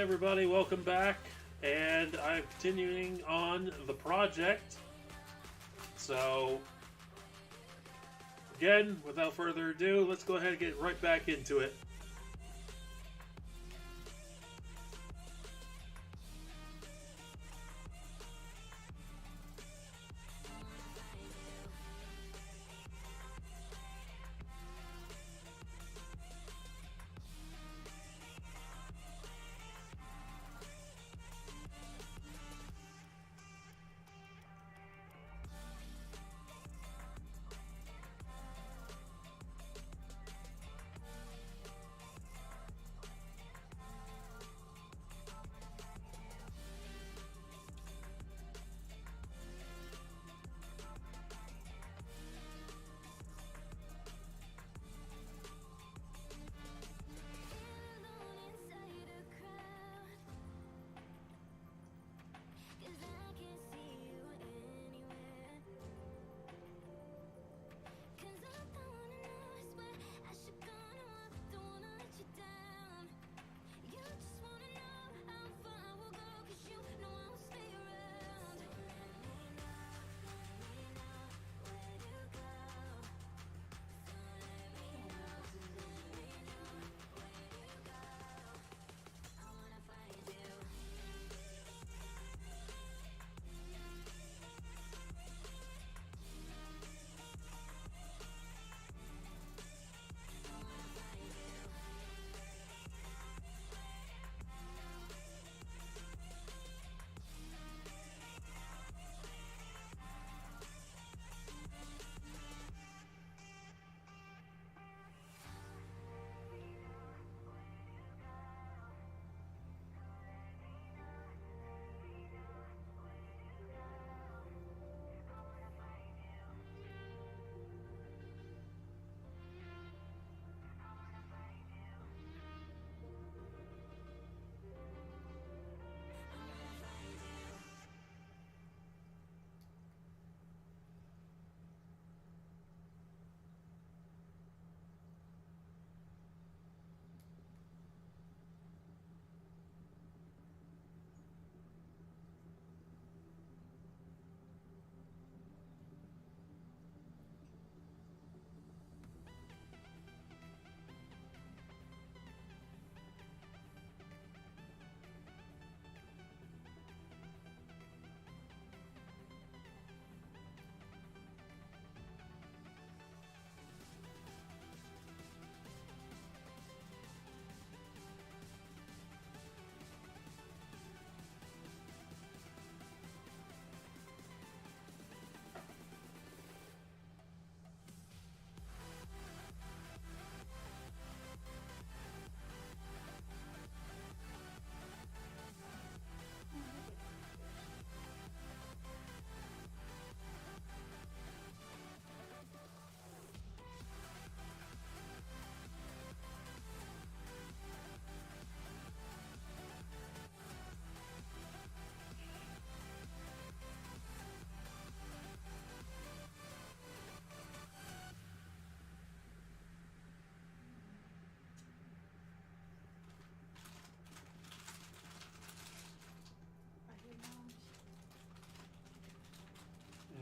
everybody, welcome back. And I'm continuing on the project. So, again, without further ado, let's go ahead and get right back into it.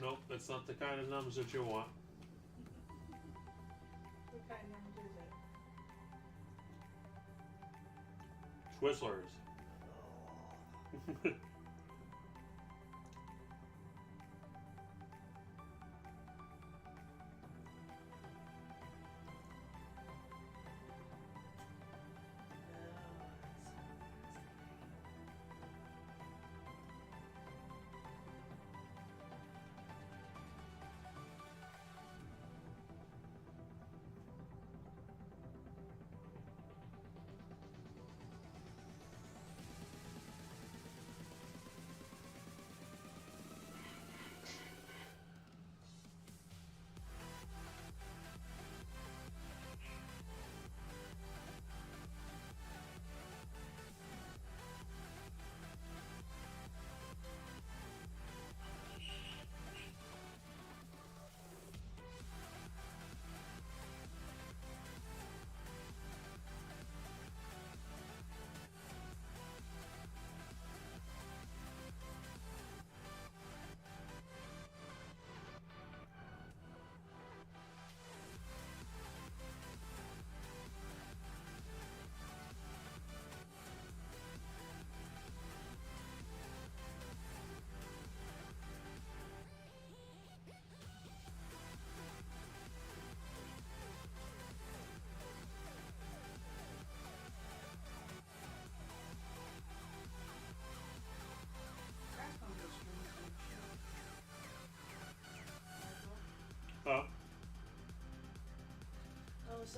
Nope, that's not the kind of numbers that you want. What kind of numbers is it? Twizzlers.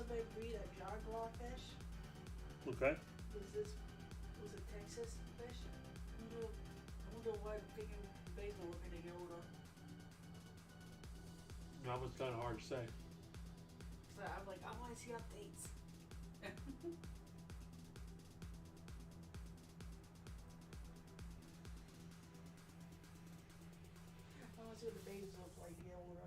somebody breed a jaguar fish? Okay. Was a Texas fish? I wonder what freaking basil we're gonna get older. That was kind of hard to say. So I'm like, I want to see updates. I want to see what the babies look like get older.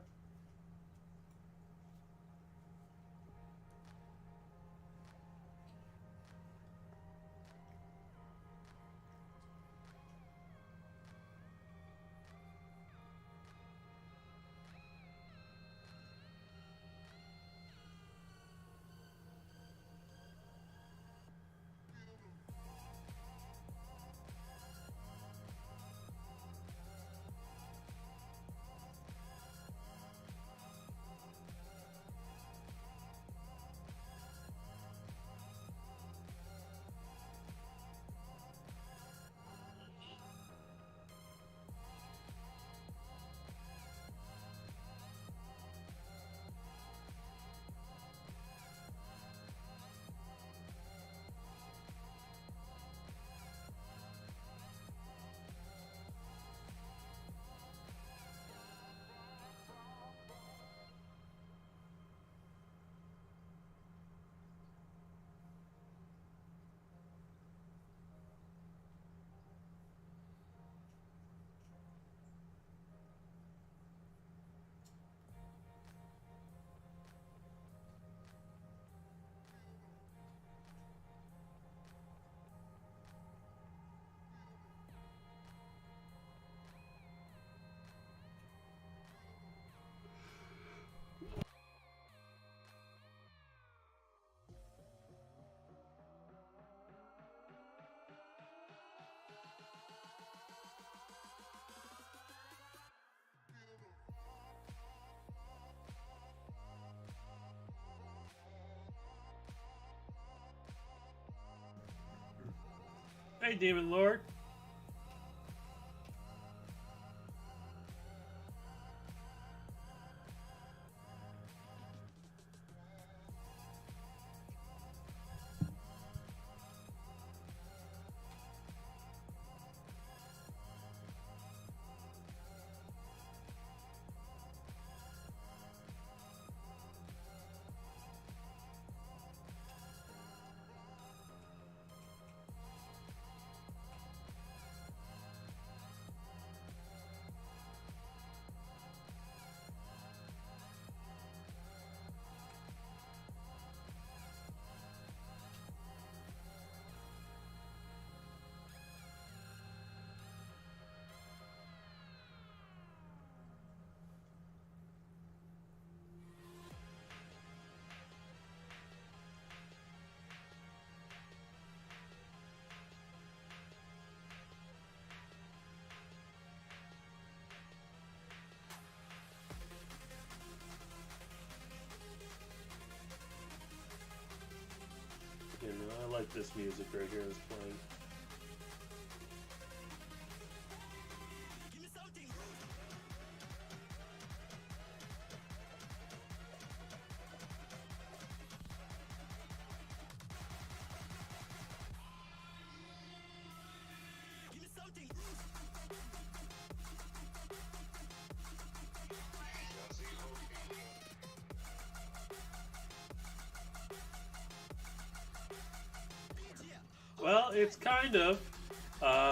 Hey, Demon Lord. You know, I like this music right here that's playing. Well, it's kind of.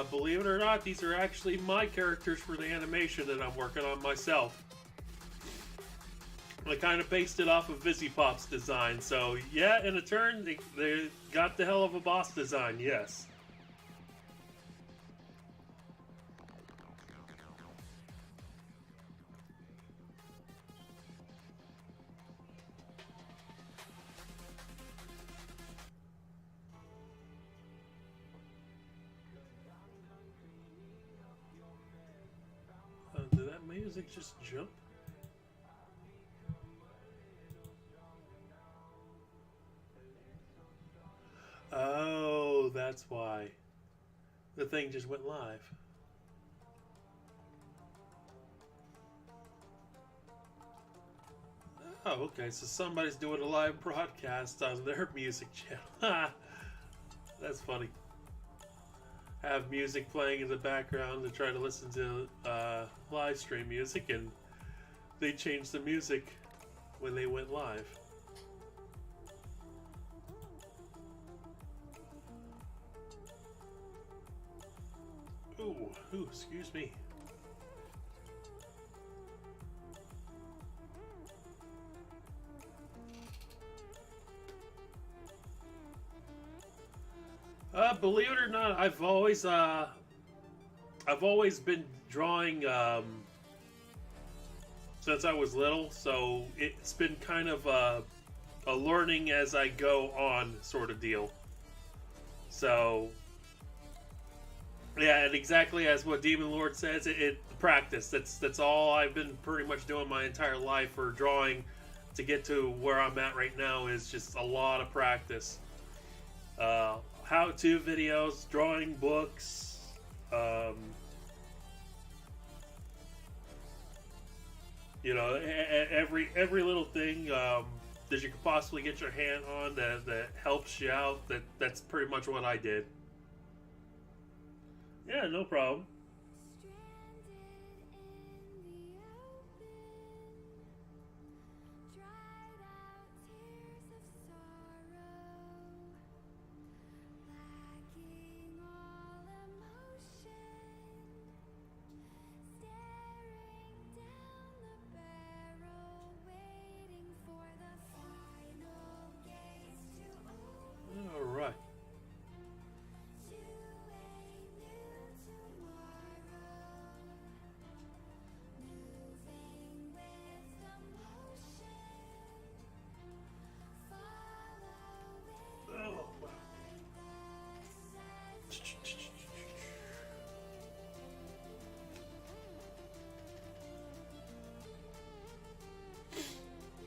Believe it or not, these are actually my characters for the animation that I'm working on myself. I kind of based it off of Vizipop's design, so yeah, in a turn, they got the hell of a boss design, yes. Did that music just jump? Oh, that's why. The thing just went live. Oh, okay. So somebody's doing a live broadcast on their music channel. That's funny. Have music playing in the background to try to listen to live stream music, and they changed the music when they went live. Ooh, excuse me. Believe it or not, I've always been drawing since I was little, so it's been kind of a learning as I go on sort of deal. So, yeah, and exactly as what Demon Lord says, it practice. That's all I've been pretty much doing my entire life for drawing to get to where I'm at right now is just a lot of practice. How-to videos, drawing books, you know, every little thing that you could possibly get your hand on that helps you out. That's pretty much what I did. Yeah, no problem. All right. Oh, wow.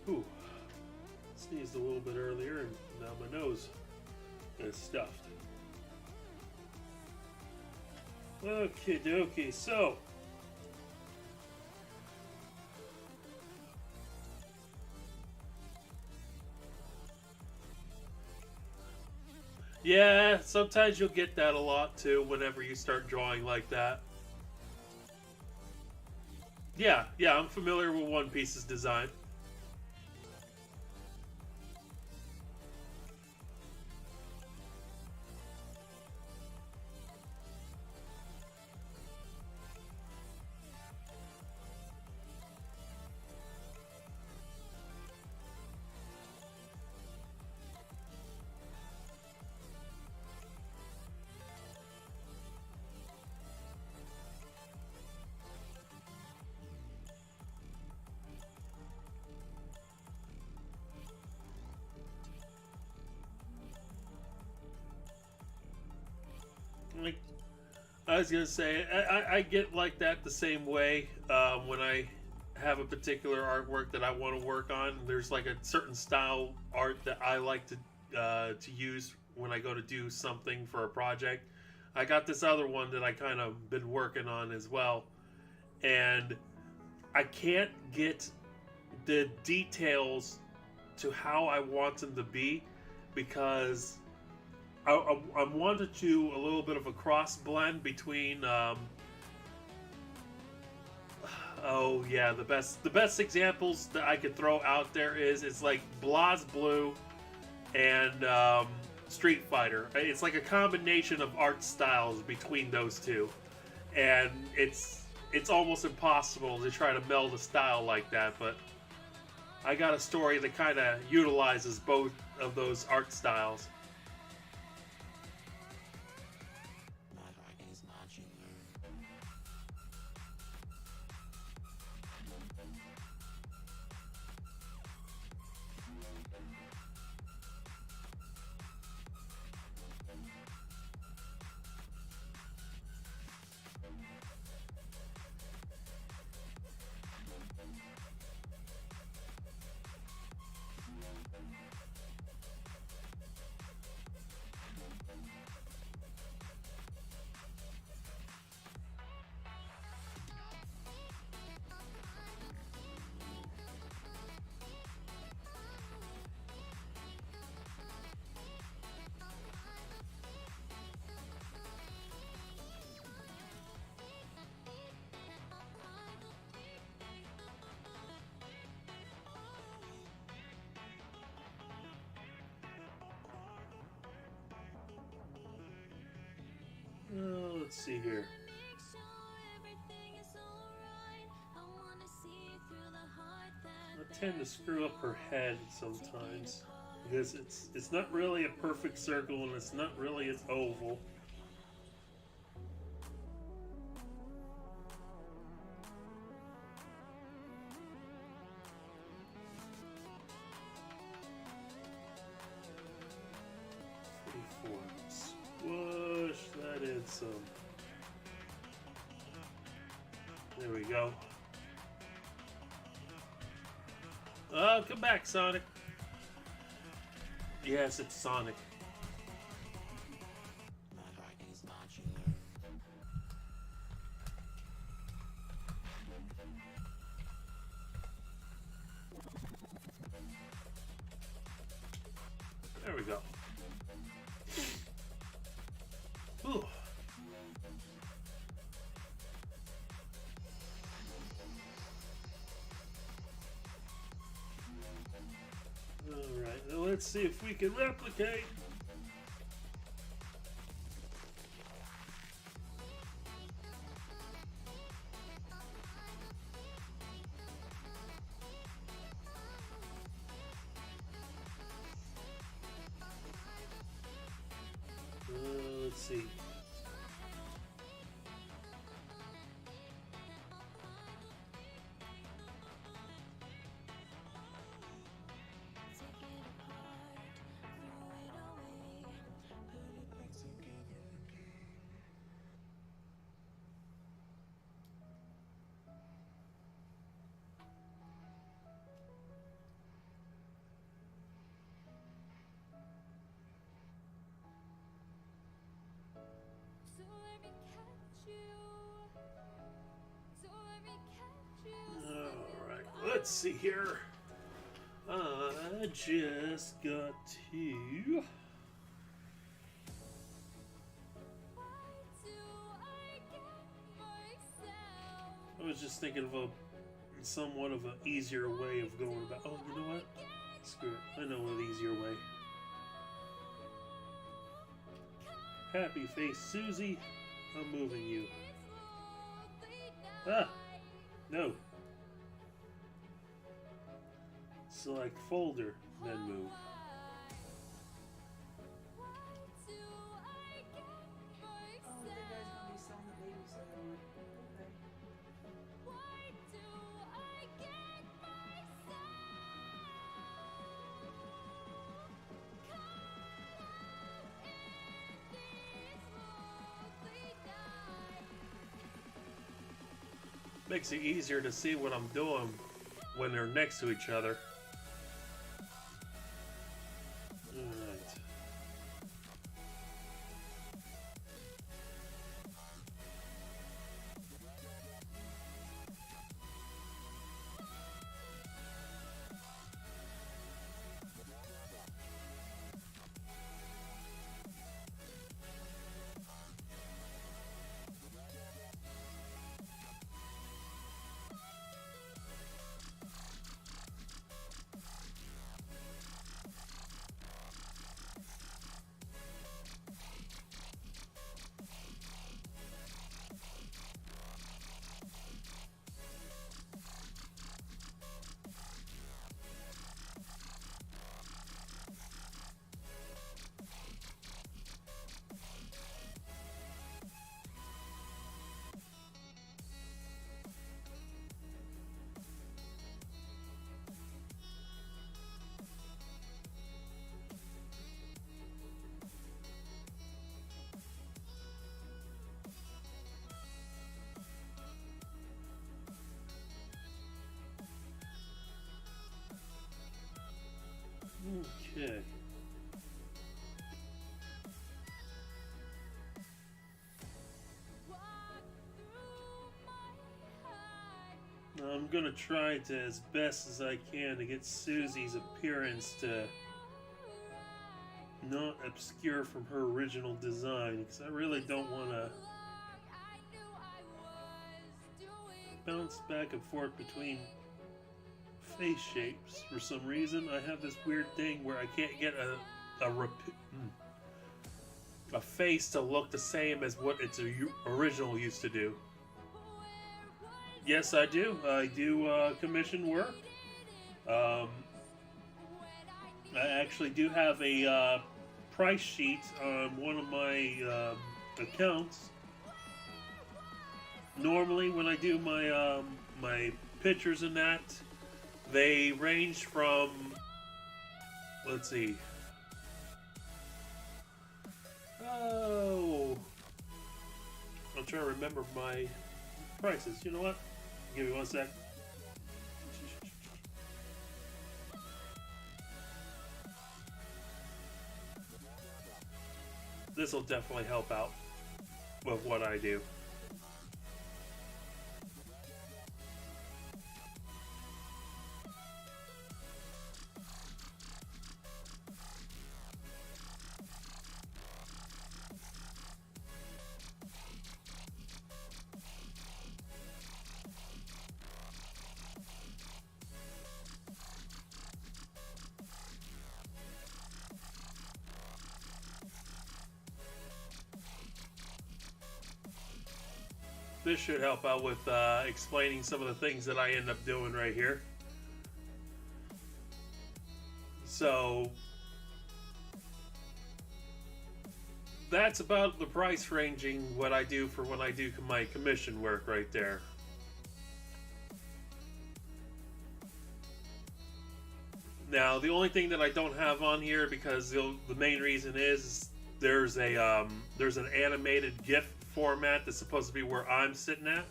Ooh, sneezed a little bit earlier, and now my nose is stuffed. Okay, dokie. So, yeah, sometimes you'll get that a lot too whenever you start drawing like that. Yeah, I'm familiar with One Piece's design. Like I was gonna say, I get like that the same way when I have a particular artwork that I want to work on. There's like a certain style art that I like to use when I go to do something for a project. I got this other one that I kind of been working on as well, and I can't get the details to how I want them to be because I wanted to a little bit of a cross blend between oh yeah, the best examples that I could throw out there is like Blaz Blue and Street Fighter. It's like a combination of art styles between those two, and it's almost impossible to try to meld a style like that. But I got a story that kind of utilizes both of those art styles. let's see here. I tend to screw up her head sometimes because it's not really a perfect circle and it's not really an oval. Squish that in some. There we go. Oh, come back, Sonic. Yes, it's Sonic. There we go. Ooh. Alright, now let's see if we can replicate. Let's see. Alright, let's see here. I just got to. I was just thinking of a somewhat of an easier way of going about. Oh, you know what? Screw it. I know an easier way. Happy face Susie, I'm moving you. Ah! No. Select folder, then move. Makes it easier to see what I'm doing when they're next to each other. Alright. Okay. Now I'm gonna try to, as best as I can, to get Susie's appearance to not obscure from her original design, because I really don't want to bounce back and forth between face shapes. For some reason, I have this weird thing where I can't get a face to look the same as what its original used to do. Yes, I do. I do commission work. Um, I actually do have a price sheet on one of my accounts. Normally, when I do my pictures and that, they range from, let's see, oh, I'm trying to remember my prices. You know what? Give me one sec. This will definitely help out with what I do. This should help out with explaining some of the things that I end up doing right here. So that's about the price ranging what I do for when I do my commission work right there. Now the only thing that I don't have on here, because the main reason is there's an animated GIF format that's supposed to be where I'm sitting at,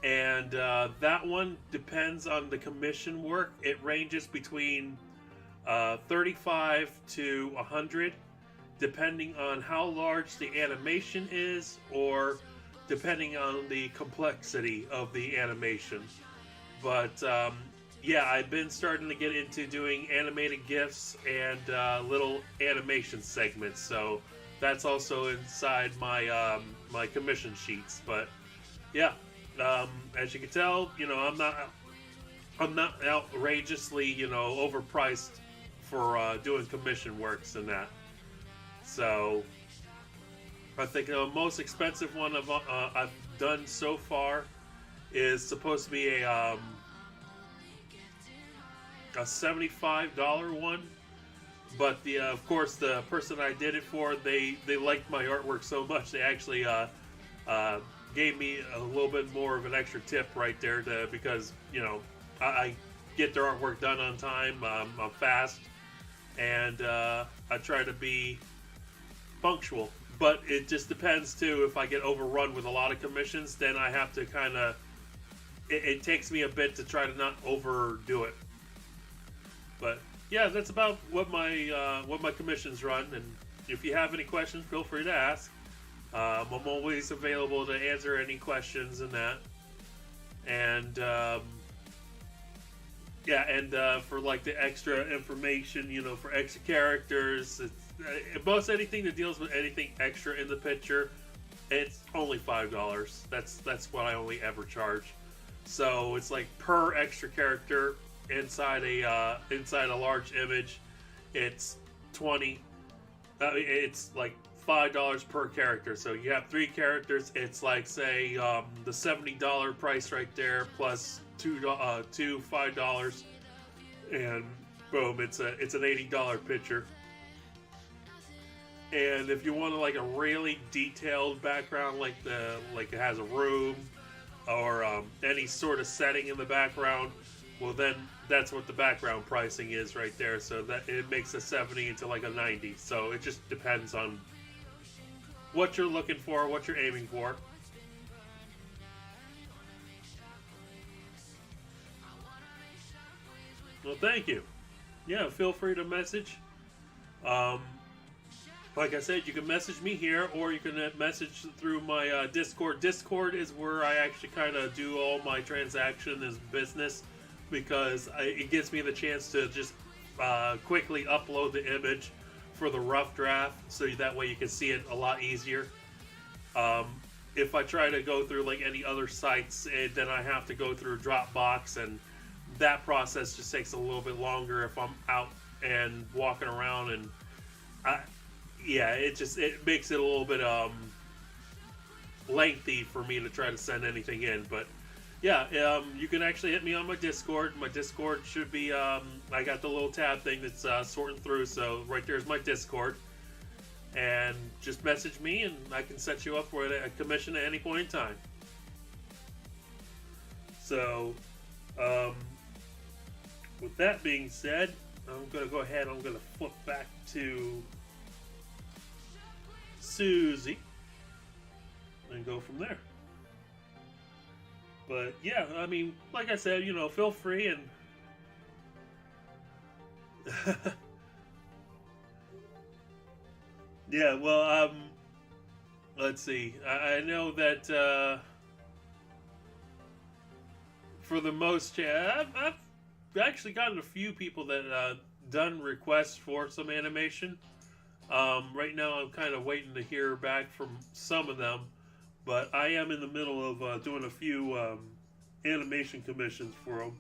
and that one depends on the commission work. It ranges between 35 to 100, depending on how large the animation is, or depending on the complexity of the animation. But yeah, I've been starting to get into doing animated GIFs and little animation segments, so that's also inside my my commission sheets. But yeah, as you can tell, you know, I'm not outrageously, you know, overpriced for doing commission works and that. So I think the most expensive one I've done so far is supposed to be a $75 one. But of course, the person I did it for, they liked my artwork so much, they actually gave me a little bit more of an extra tip right there, because you know I get their artwork done on time. I'm fast, and I try to be punctual. But it just depends too. If I get overrun with a lot of commissions, then I have to kind of. It takes me a bit to try to not overdo it. But yeah, that's about what my commissions run. And if you have any questions, feel free to ask. I'm always available to answer any questions and that. And yeah, and for like the extra information, you know, for extra characters, most anything that deals with anything extra in the picture, it's only $5. That's what I only ever charge. So it's like per extra character. Inside a large image, it's 20. It's like $5 per character. So you have 3 characters. It's like, say, the $70 price right there plus two $5, and boom, it's an $80 picture. And if you want like a really detailed background, like it has a room or any sort of setting in the background, well then that's what the background pricing is right there. So that it makes a 70 into like a 90. So it just depends on what you're looking for, what you're aiming for. Well, thank you. Yeah, feel free to message. Like I said, you can message me here, or you can message through my Discord. Discord is where I actually kind of do all my transaction as business, because it gives me the chance to just quickly upload the image for the rough draft, so that way you can see it a lot easier. If I try to go through like any other sites, then I have to go through Dropbox, and that process just takes a little bit longer if I'm out and walking around. And yeah, it makes it a little bit lengthy for me to try to send anything in. But yeah, you can actually hit me on my Discord. My Discord should be I got the little tab thing that's sorting through. So right there's my Discord, and just message me, and I can set you up for a commission at any point in time. So, um, with that being said, I'm gonna go ahead. I'm gonna flip back to Susie and go from there. But yeah, I mean, like I said, feel free and yeah. Well, let's see. I know that for the most, I've actually gotten a few people that done requests for some animation. Right now, I'm kind of waiting to hear back from some of them, but I am in the middle of doing a few animation commissions for them.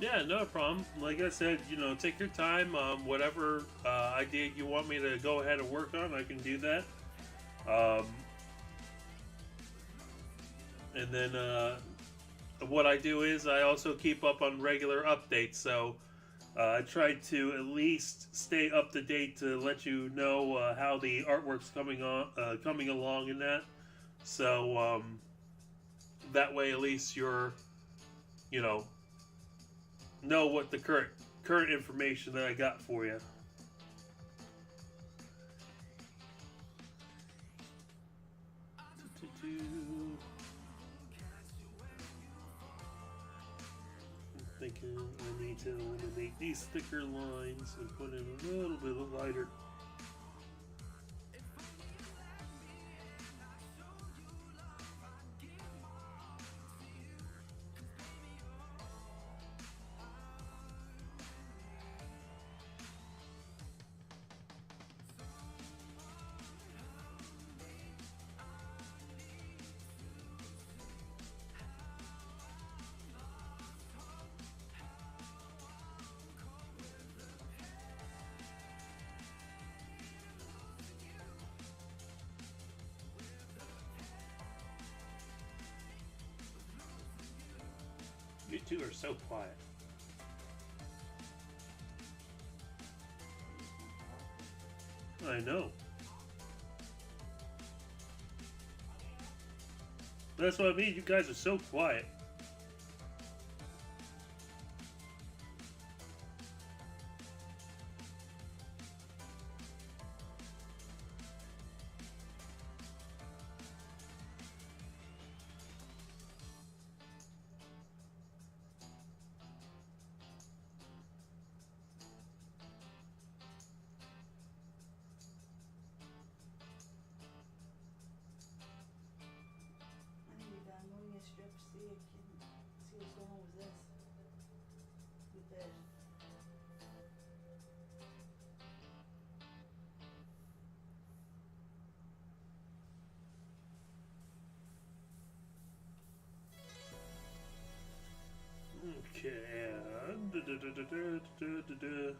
Yeah, no problem. Like I said, take your time. Whatever idea you want me to go ahead and work on, I can do that. Um, and then what I do is I also keep up on regular updates. So I try to at least stay up to date to let you know how the artwork's coming along in that. So that way, at least you're, you know what the current information that I got for you. I'm thinking I need to eliminate these thicker lines and put in a little bit of lighter. You two are so quiet. I know. That's what I mean. You guys are so quiet. I need to download me a strip, see if see what's going on with this. With that. Okay. Da, da, da, da, da, da.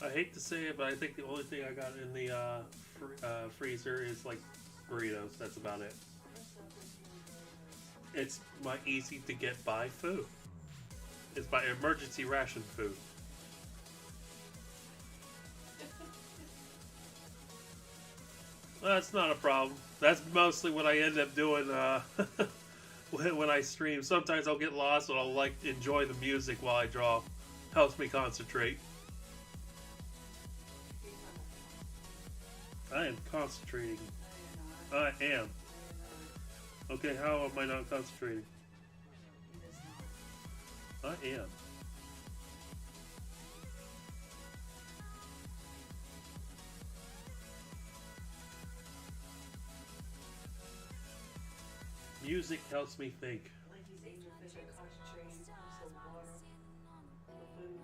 I hate to say it, but I think the only thing I got in the freezer is like burritos. That's about it. That's something you It's my easy to get by food. It's my emergency ration food. Well, that's not a problem. That's mostly what I end up doing when I stream. Sometimes I'll get lost and I'll like enjoy the music while I draw. Helps me concentrate. I am concentrating. I am. Okay, how am I not concentrating? I am. Music helps me think. Like he's eating the fish and concentrating on some water on the food.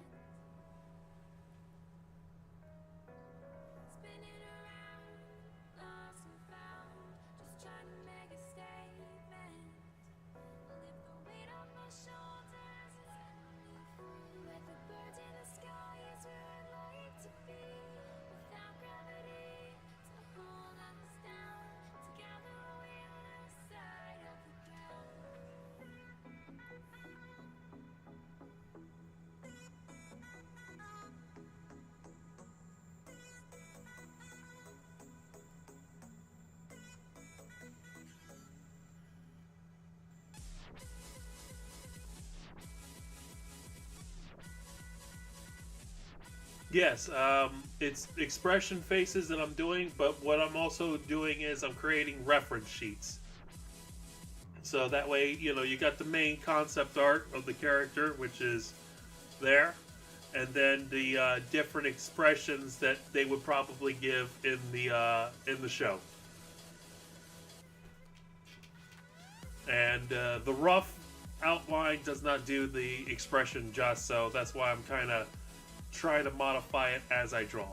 Yes, it's expression faces that I'm doing, but what I'm also doing is I'm creating reference sheets. So that way, you got the main concept art of the character, which is there, and then the different expressions that they would probably give in the show. And the rough outline does not do the expression just, so that's why I'm kind of trying to modify it as I draw.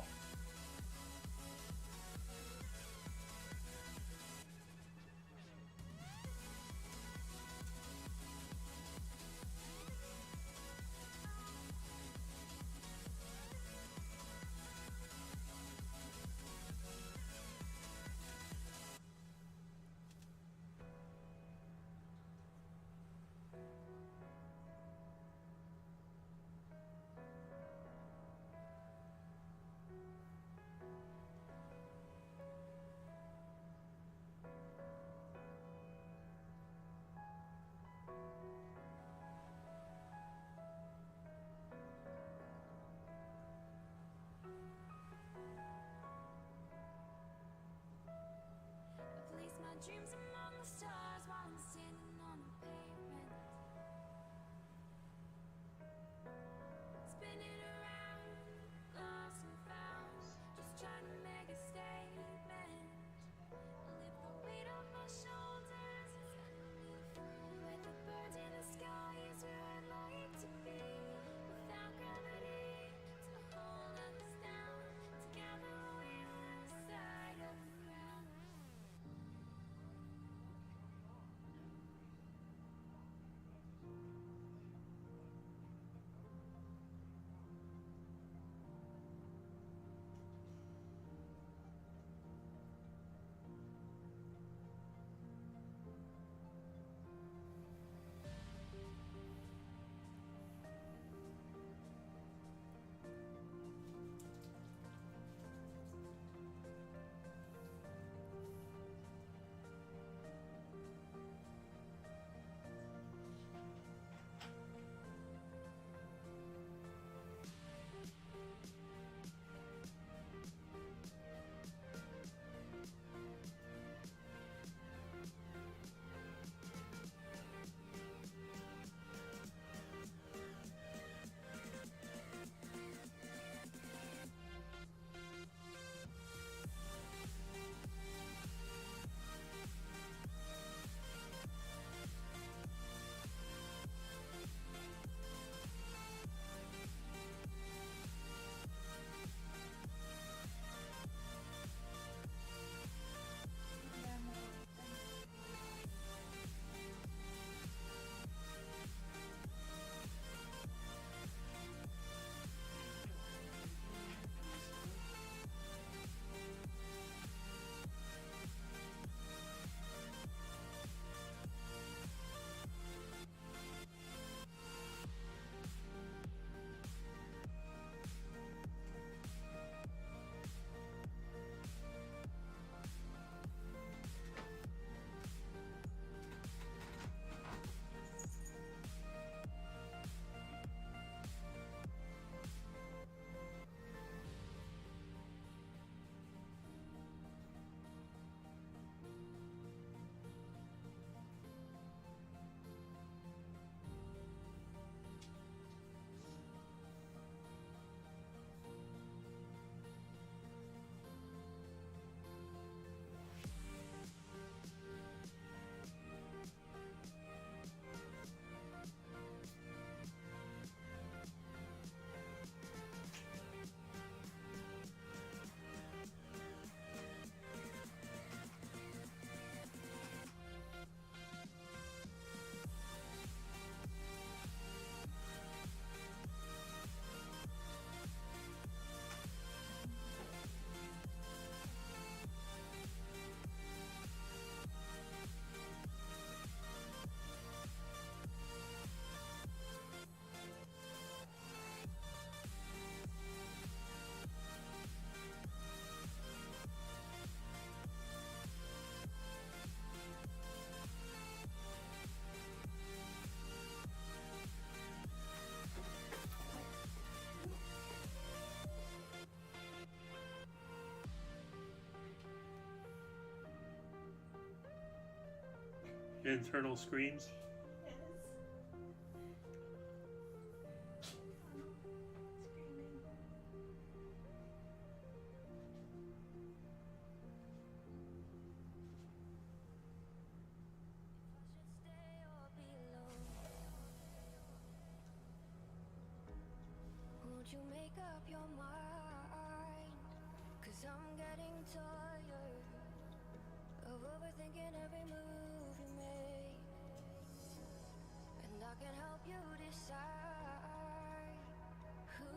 Internal screams. Yes. Screaming. Won't you make up your mind? Cause I'm getting tired of overthinking every move you make. And I can help you decide who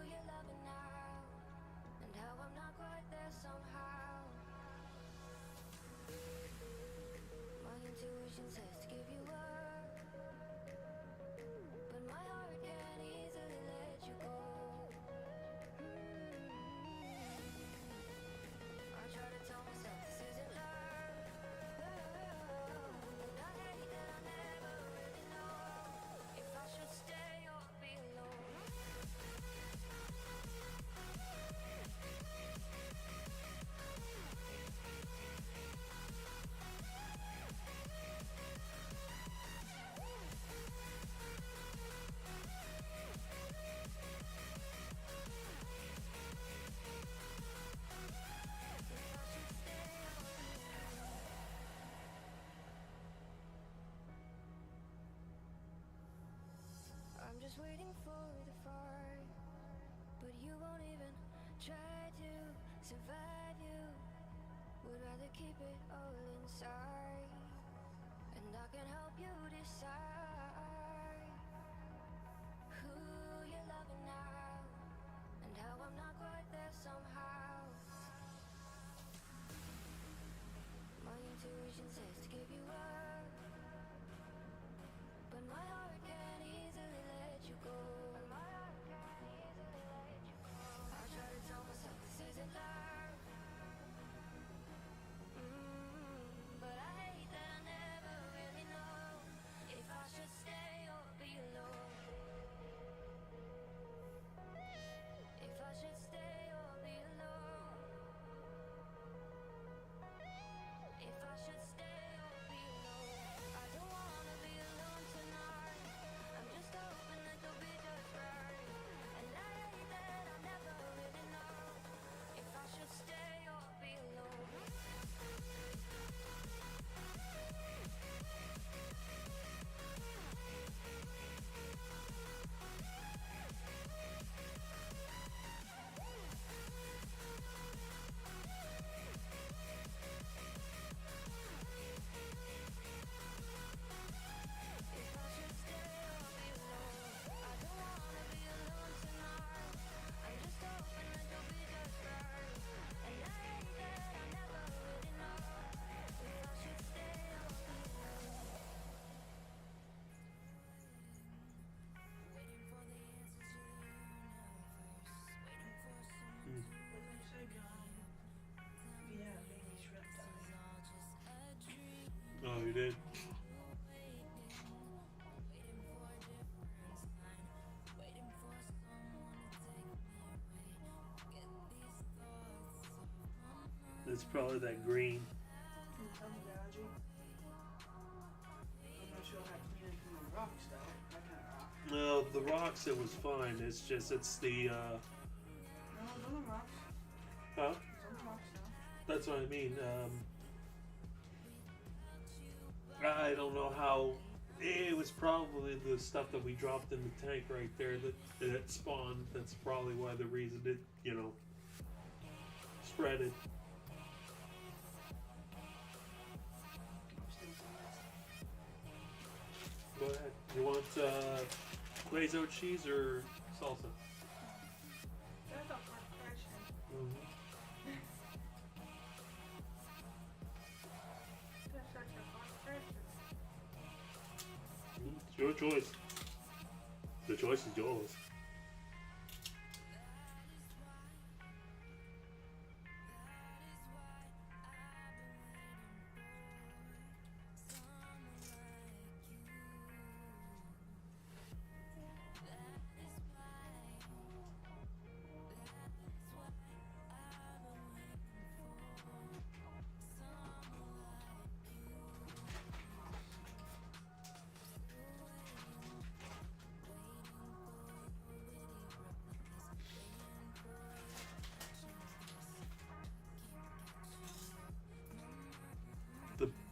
you're loving now, and how I'm not quite there somehow. My intuition says to give you up, but my heart can't easily let you go. I try to tell myself this isn't love, but I hate that I never really know if I should stay or be alone. I'm just waiting for the fire, but you won't even try to survive. You would rather keep it all inside, and I can help you decide who you're loving now, and how I'm not quite there somehow. My intuition says to give you up, but my heart can't easily let you go. I try to tell myself this isn't love, but I hate that I never really know if I should stay or be alone. If I should stay or be alone. If I should stay or be alone. I don't wanna be alone tonight. I'm just hoping that you'll be just right. And I hate that I never really know if I should stay or be alone. If I should stay or be alone. I don't wanna be alone tonight. I'm just hoping that you'll be just right. And I hate that I never really know if I should stay or be alone. Waiting for the answers to the universe. Waiting for someone to What did you say, John? Yeah, baby's reptile. all just a dream. Oh, you did. Waiting for a different sign. Waiting for someone to take me away. Get these thoughts off my mind. It's probably that green. Can you tell me the allergy? I'm not sure how to clean it from the rocks, though. That kind of rock. No, the rocks, it was fine. It's just, it's the, No, it's on the rocks. huh? It's on the rocks now. That's what I mean. I don't know how. It was probably the stuff that we dropped in the tank right there that spawned. That's probably why the reason it, spreaded. I'm still seeing this. Go ahead. You want Glazo cheese or salsa? That's a hard question. Mm-hmm. That's such a hard question. It's your choice. The choice is yours.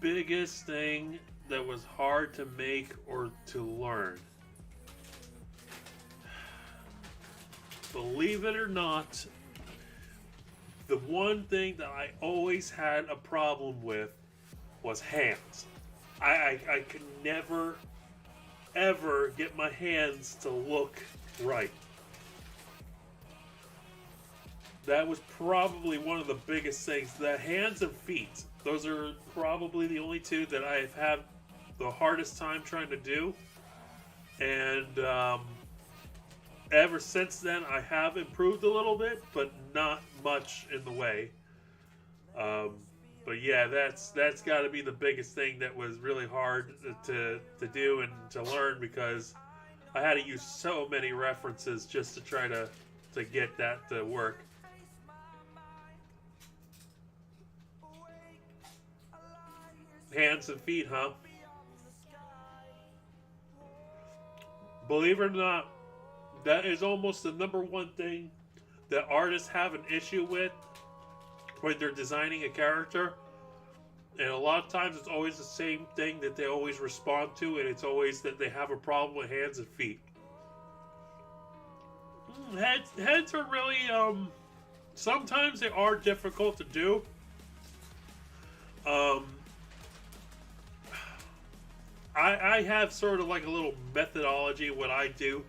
biggest thing that was hard to make or to learn? Believe it or not, the one thing that I always had a problem with was hands. I could never, ever get my hands to look right. That was probably one of the biggest things. The hands and feet. Those are probably the only two that I've had the hardest time trying to do. And ever since then, I have improved a little bit, but not much in the way. But yeah, that's got to be the biggest thing that was really hard to do and to learn, because I had to use so many references just to try to get that to work. Hands and feet, huh? Believe it or not, that is almost the number one thing that artists have an issue with when they're designing a character. And a lot of times it's always the same thing that they always respond to, and it's always that they have a problem with hands and feet. Heads are really, sometimes they are difficult to do. I have sort of like a little methodology what I do,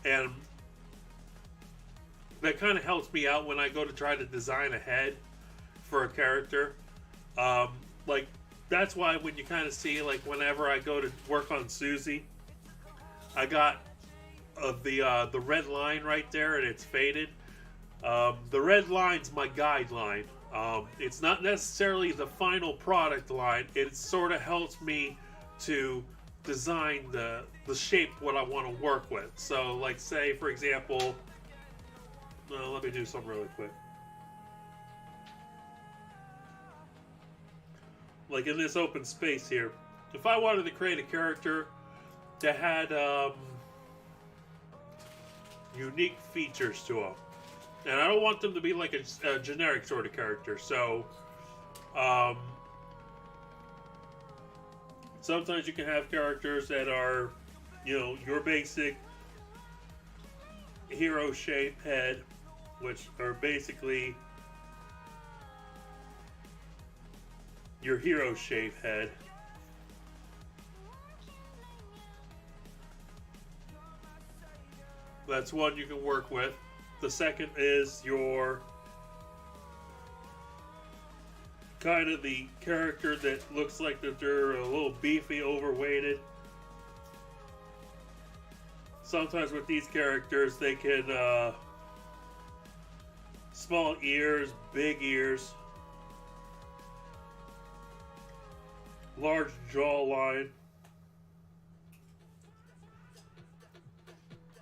and that kind of helps me out when I go to try to design a head for a character. Like, that's why when you kind of see, like, whenever I go to work on Susie, I got the red line right there, and it's faded. The red line's my guideline. It's not necessarily the final product line. It sort of helps me to design the shape what I want to work with. So, like, say, for example, let me do something really quick. Like in this open space here, if I wanted to create a character that had unique features to them, and I don't want them to be like a generic sort of character, so sometimes you can have characters that are, you know, your basic hero shape head, which are basically your hero shape head. That's one you can work with. The second is your kind of the character that looks like that they're a little beefy, overweighted. Sometimes with these characters they can small ears, big ears, large jawline.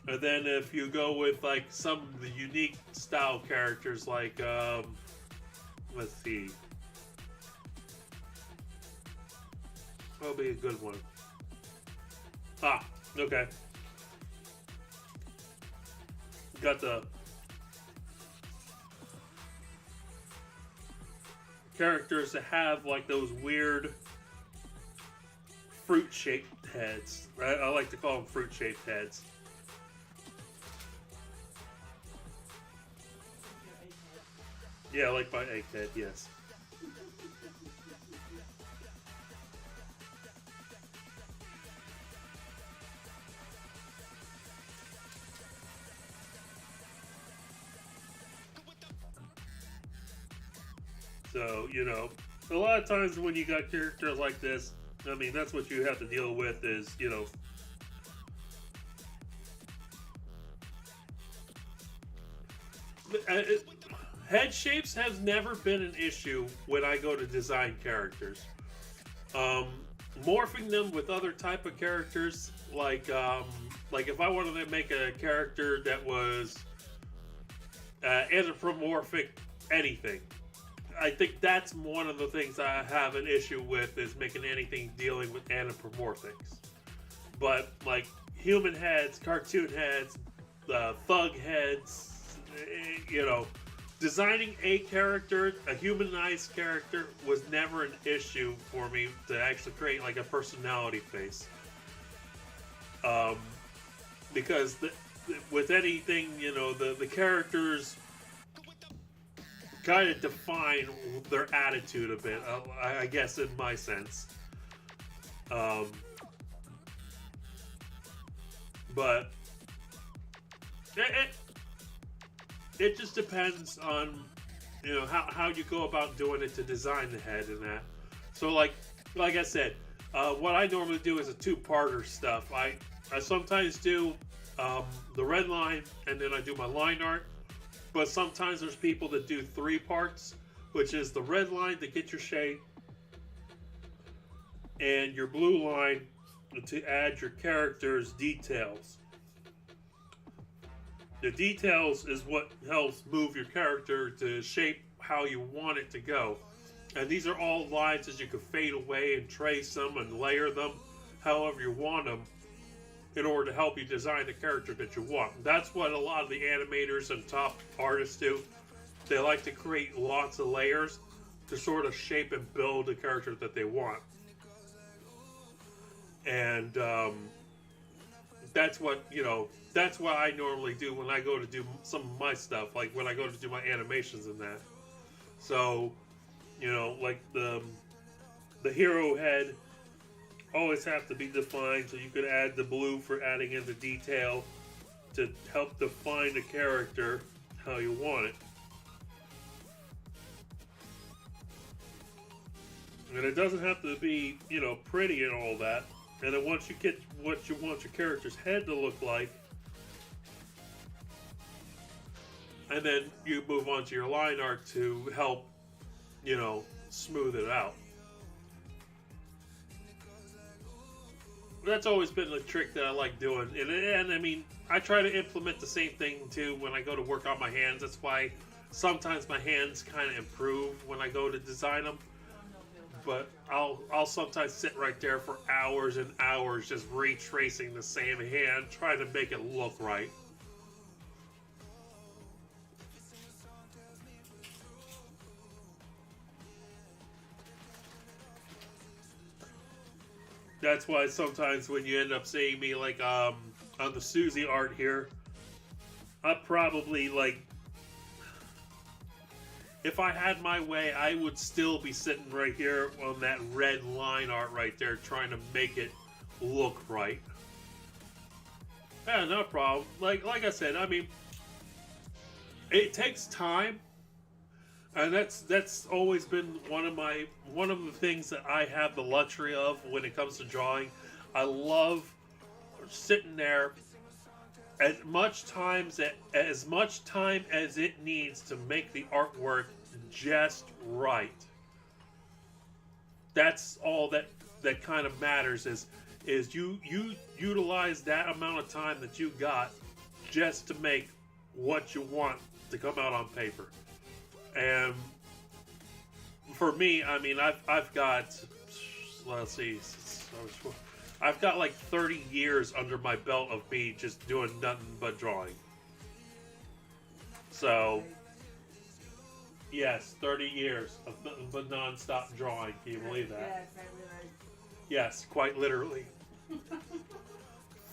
And then if you go with like some of the unique style characters, like let's see, that'll be a good one. Okay. Got the characters that have like those weird fruit-shaped heads. I like to call them fruit-shaped heads. Yeah, like my egghead, yes. So, you know, a lot of times when you got characters like this, I mean, that's what you have to deal with is, you know, head shapes has never been an issue when I go to design characters. Morphing them with other type of characters, like if I wanted to make a character that was anthropomorphic anything, I think that's one of the things I have an issue with, is making anything dealing with anthropomorphics. But like human heads, cartoon heads, thug heads, you know, designing a character, a humanized character, was never an issue for me to actually create like a personality face. Um, because with anything, you know, the characters kind of define their attitude a bit, I guess, in my sense. Um, but it, it just depends on, you know, how you go about doing it to design the head and that. So like I said, what I normally do is a two-parter stuff. I sometimes do the red line and then I do my line art. But sometimes there's people that do 3 parts, which is the red line to get your shape and your blue line to add your character's details. The details is what helps move your character to shape how you want it to go. And these are all lines that you can fade away and trace them and layer them however you want them in order to help you design the character that you want. That's what a lot of the animators and top artists do. They like to create lots of layers to sort of shape and build the character that they want. And that's what, you know, that's what I normally do when I go to do some of my stuff, like when I go to do my animations and that. So, you know, like the hero head always have to be defined, so you could add the blue for adding in the detail to help define the character how you want it. And it doesn't have to be, you know, pretty and all that. And then once you get what you want your character's head to look like, and then you move on to your line art to help, you know, smooth it out. That's always been the trick that I like doing. And I mean, I try to implement the same thing too when I go to work on my hands. That's why sometimes my hands kind of improve when I go to design them. But I'll sometimes sit right there for hours and hours just retracing the same hand, trying to make it look right. That's why sometimes when you end up seeing me like on the Susie art here, I probably like, if I had my way, I would still be sitting right here on that red line art right there, trying to make it look right. Yeah, no problem. Like I said, I mean, it takes time, and that's always been one of the things that I have the luxury of when it comes to drawing. I love sitting there as much time as it needs to make the artwork just right. That's all that kind of matters is you utilize that amount of time that you got just to make what you want to come out on paper. And for me, I mean, I've got, let's see, I've got like 30 years under my belt of me just doing nothing but drawing. So, yes, 30 years of nothing but non-stop drawing. Can you believe that? Yes, quite literally.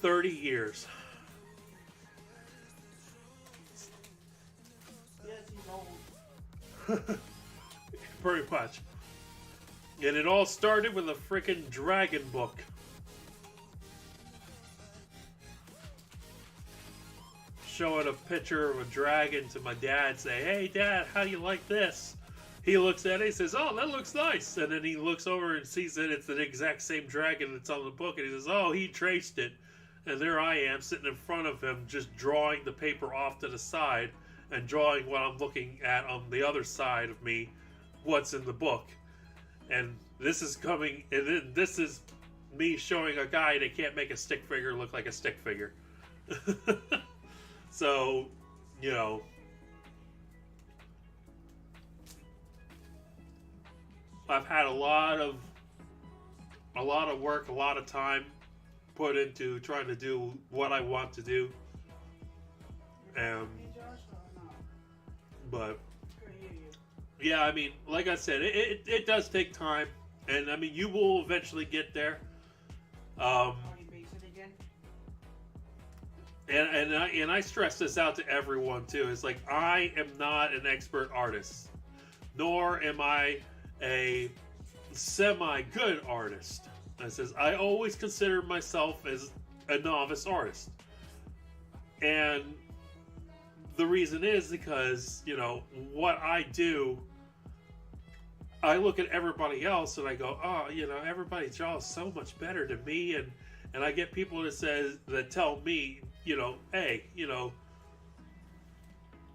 30 years. Yes, he's old. Pretty much. And it all started with a freaking dragon book. Showing a picture of a dragon to my dad, say, "Hey Dad, how do you like this?" He looks at it, he says, "Oh, that looks nice." And then he looks over and sees that it's the exact same dragon that's on the book, and he says, "Oh, he traced it." And there I am sitting in front of him, just drawing the paper off to the side and drawing what I'm looking at on the other side of me, what's in the book. And this is coming, and then this is me showing a guy that can't make a stick figure look like a stick figure. So, you know, I've had a lot of work, a lot of time put into trying to do what I want to do. But yeah, I mean, like I said, it does take time, and I mean, you will eventually get there. Um, Are you basic again? and I stress this out to everyone too. It's like I am not an expert artist, nor am I a semi good artist. I says I always consider myself as a novice artist, and the reason is because what I do. I look at everybody else and I go, oh, everybody draws so much better than me, and I get people that tell me, hey,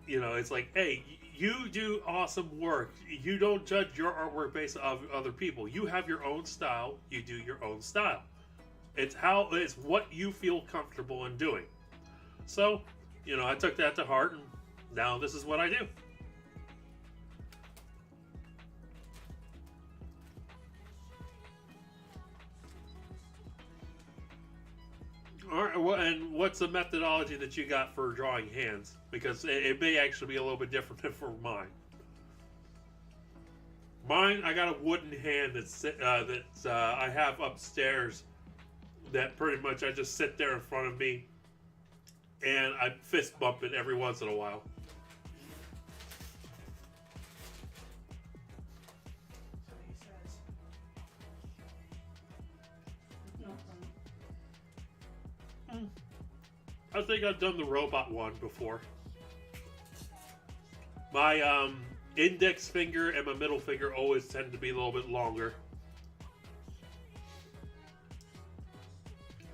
it's like, hey, you do awesome work. You don't judge your artwork based on other people. You have your own style. You do your own style. It's what you feel comfortable in doing. So, I took that to heart, and now this is what I do. All right, well, and what's the methodology that you got for drawing hands? Because it may actually be a little bit different than for mine. Mine, I got a wooden hand that I have upstairs. That pretty much I just sit there in front of me, and I fist bump it every once in a while. So he says. No fun. I think I've done the robot one before. My index finger and my middle finger always tend to be a little bit longer.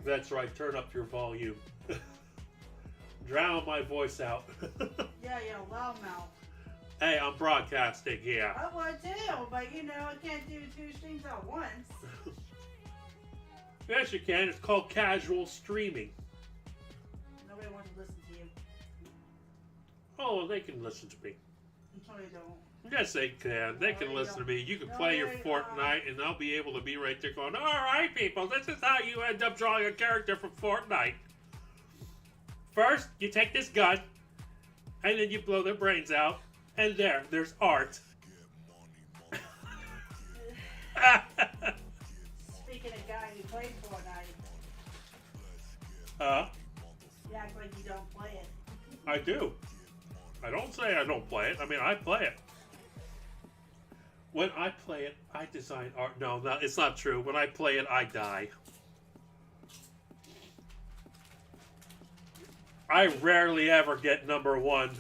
That's right, turn up your volume. Drown my voice out. Yeah, loudmouth. Hey, I'm broadcasting here. I would too, but I can't do two streams at once. Yes, you can. It's called casual streaming. Nobody wants to listen to you. Oh, they can listen to me. No, they don't. Yes, they can. They can they listen to don't. me. You can No, play your they Fortnite, and I'll be able to be right there going, all right, people, this is how you end up drawing a character from Fortnite. First, you take this gun, and then you blow their brains out, and there's art. Speaking of guy who plays Fortnite, you act like you don't play it. I do. I don't say I don't play it. I mean, I play it. When I play it, I design art. No, it's not true. When I play it, I die. I rarely ever get number one.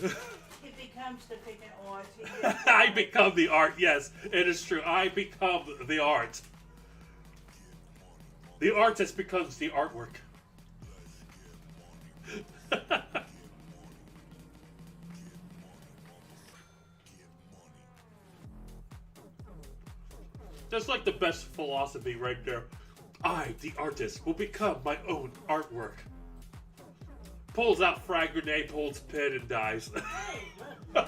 It becomes the picking art. I become the art. Yes, it is true. I become the art. The artist becomes the artwork. That's like the best philosophy right there. I, the artist, will become my own artwork. Pulls out frag grenade, holds pin, and dies. Hey, look.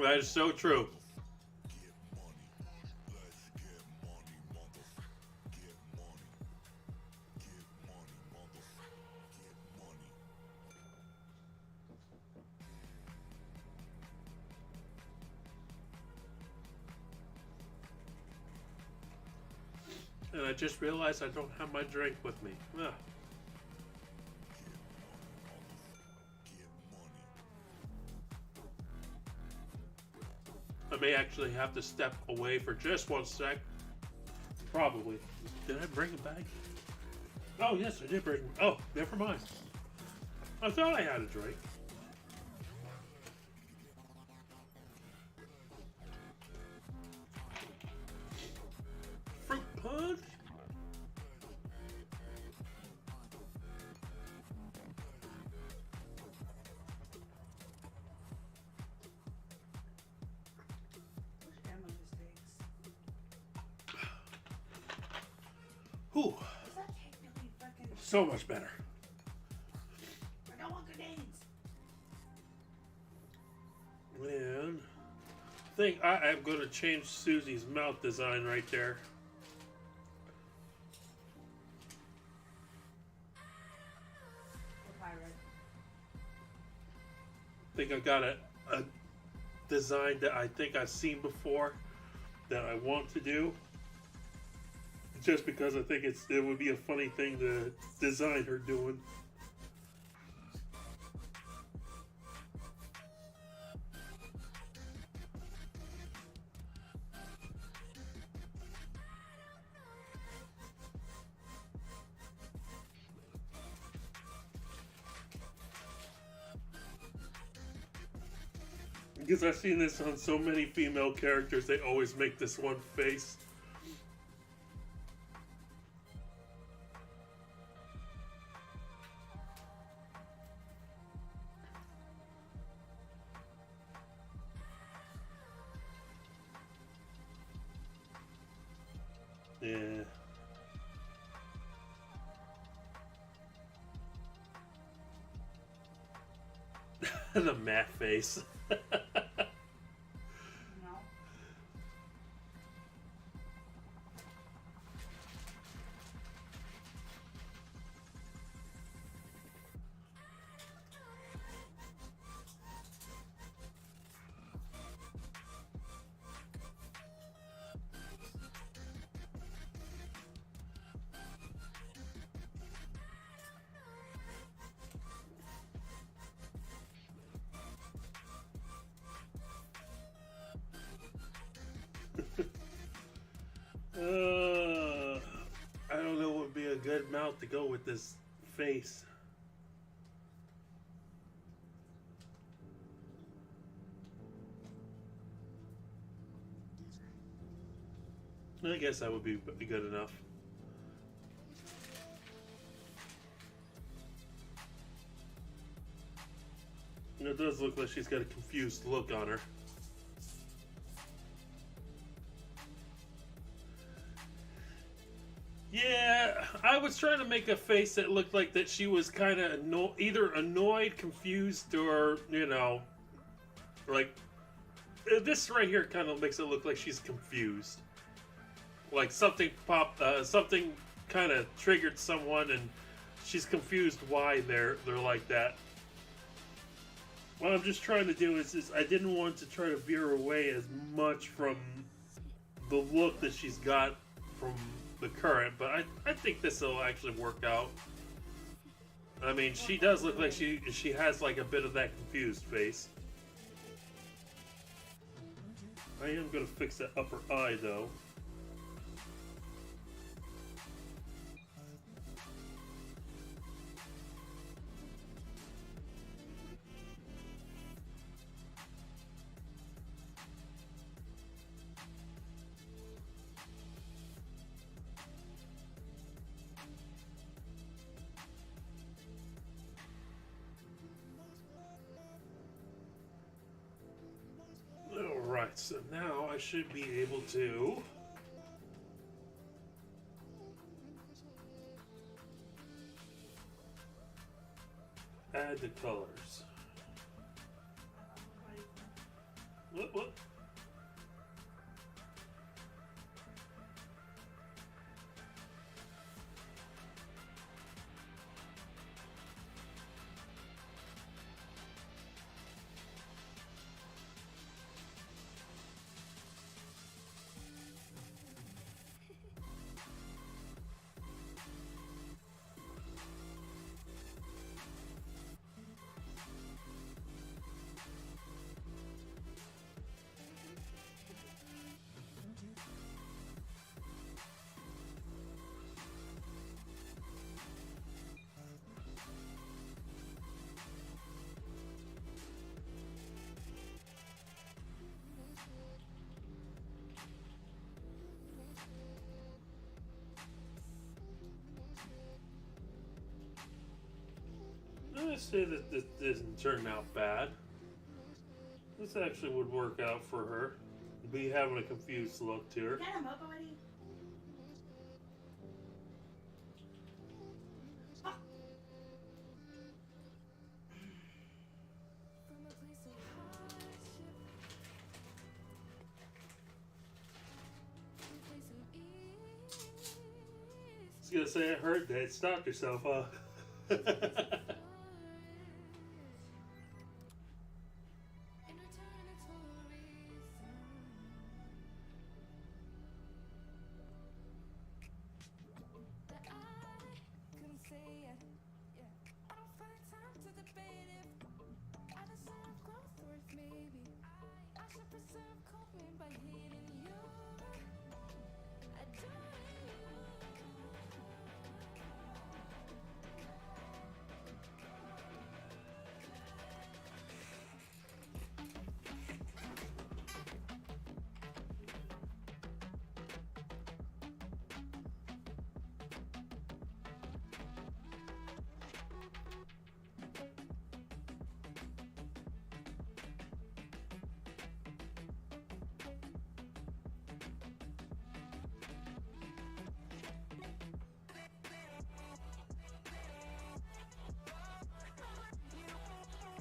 That is so true. And I just realized I don't have my drink with me. Ugh. I may actually have to step away for just 1 sec. Probably. Did I bring a bag? Oh, yes, I did bring. Oh, never mind. I thought I had a drink. Fruit punch? Emma just takes. Whew. Is that cake really fucking? So much better. And I think I am going to change Susie's mouth design right there. The pirate. I think I got a design that I think I've seen before that I want to do. Just because I think it would be a funny thing to design her doing. Because I've seen this on so many female characters, they always make this one face. Yeah. The matte face. No. I don't know what would be a good mouth to go with this face. I guess that would be good enough. It does look like she's got a confused look on her. Yeah, I was trying to make a face that looked like that she was kind of either annoyed, confused, or, you know, like, this right here kind of makes it look like she's confused. Like something something kind of triggered someone and she's confused why they're like that. What I'm just trying to do is I didn't want to try to veer away as much from the look that she's got from the current, but I think this will actually work out. I mean, she does look like she has like a bit of that confused face. I am going to fix that upper eye though. Alright, so now I should be able to add the colors. What? Let's say that this didn't turn out bad. This actually would work out for her. Be having a confused look to her. Got him up already? Fuck. From a place of hardship gonna say I heard that. Stop yourself, huh?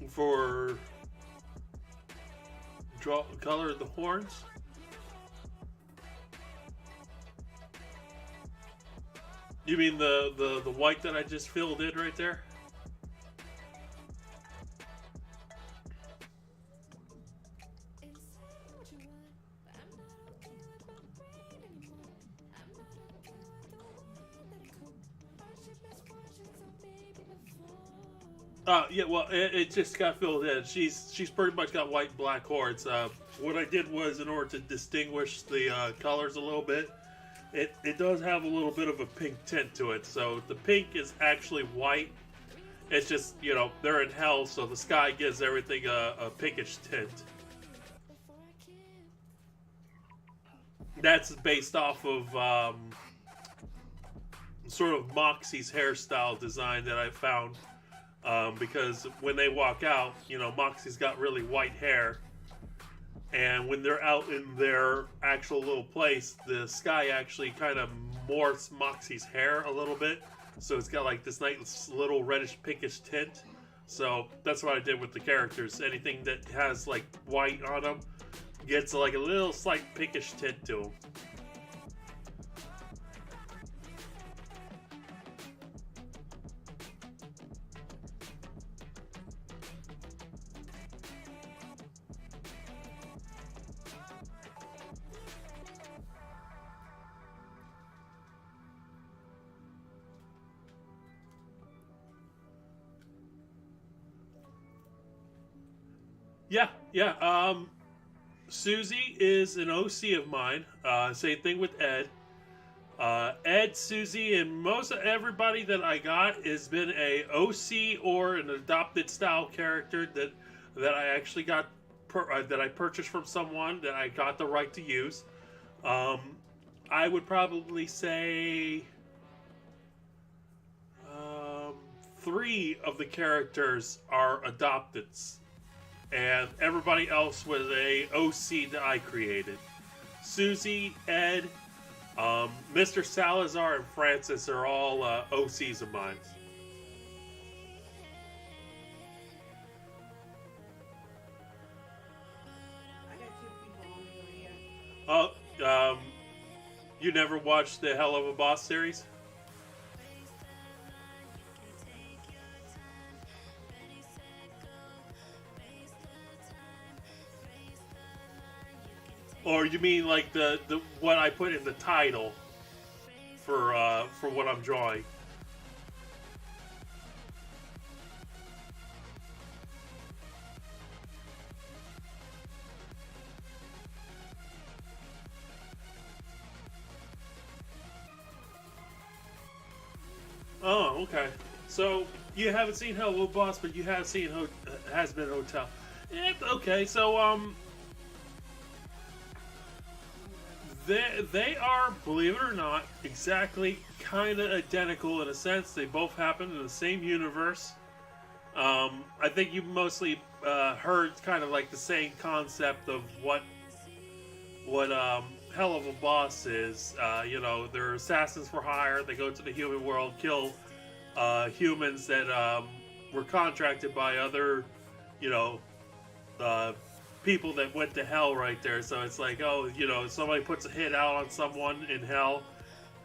For draw color of the horns. You mean the white that I just filled in right there? Yeah, well, it just got filled in. She's pretty much got white and black horns. What I did was, in order to distinguish the colors a little bit, it does have a little bit of a pink tint to it. So the pink is actually white. It's just, you know, they're in hell, so the sky gives everything a pinkish tint. That's based off of sort of Moxie's hairstyle design that I found. Because when they walk out, you know, Moxie's got really white hair. And when they're out in their actual little place, the sky actually kind of morphs Moxie's hair a little bit. So it's got like this nice little reddish pinkish tint. So that's what I did with the characters. Anything that has like white on them gets like a little slight pinkish tint to them. Yeah. Susie is an OC of mine. Same thing with Ed. Ed, Susie, and most of everybody that I got has been a OC or an adopted style character that I actually got that I purchased from someone that I got the right to use. I would probably say 3 of the characters are adopteds. And everybody else was a OC that I created. Susie, Ed, Mr. Salazar, and Francis are all OCs of mine. I got 2 people on me here. You never watched the Hell of a Boss series? Or you mean like the what I put in the title for what I'm drawing? Oh, okay. So you haven't seen Hell of a Boss, but you have seen Has Been Hotel. Yeah, okay, so They are, believe it or not, exactly kind of identical in a sense. They both happen in the same universe. I think you mostly heard kind of like the same concept of what Hell of a Boss is. You know, they're assassins for hire. They go to the human world, kill humans that were contracted by other, you know, people that went to hell right there. So it's like, oh, you know, somebody puts a hit out on someone in hell,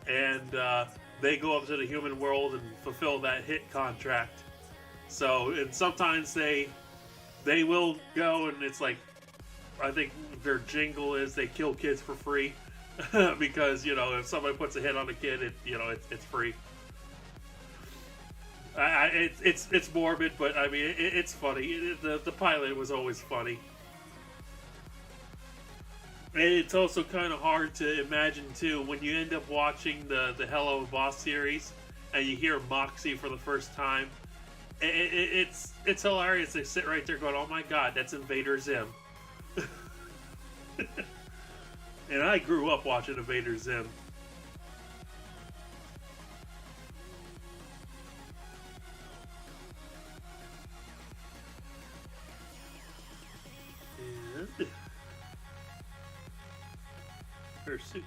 and they go up to the human world and fulfill that hit contract. So, and sometimes they will go, and it's like, I think their jingle is they kill kids for free. Because, you know, if somebody puts a hit on a kid, it's free. It's morbid, but I mean it's funny. The pilot was always funny. And it's also kind of hard to imagine too when you end up watching the Hell of a Boss series and you hear Moxie for the first time. It's hilarious. They sit right there going, "Oh my God, that's Invader Zim." And I grew up watching Invader Zim. And Pursuit.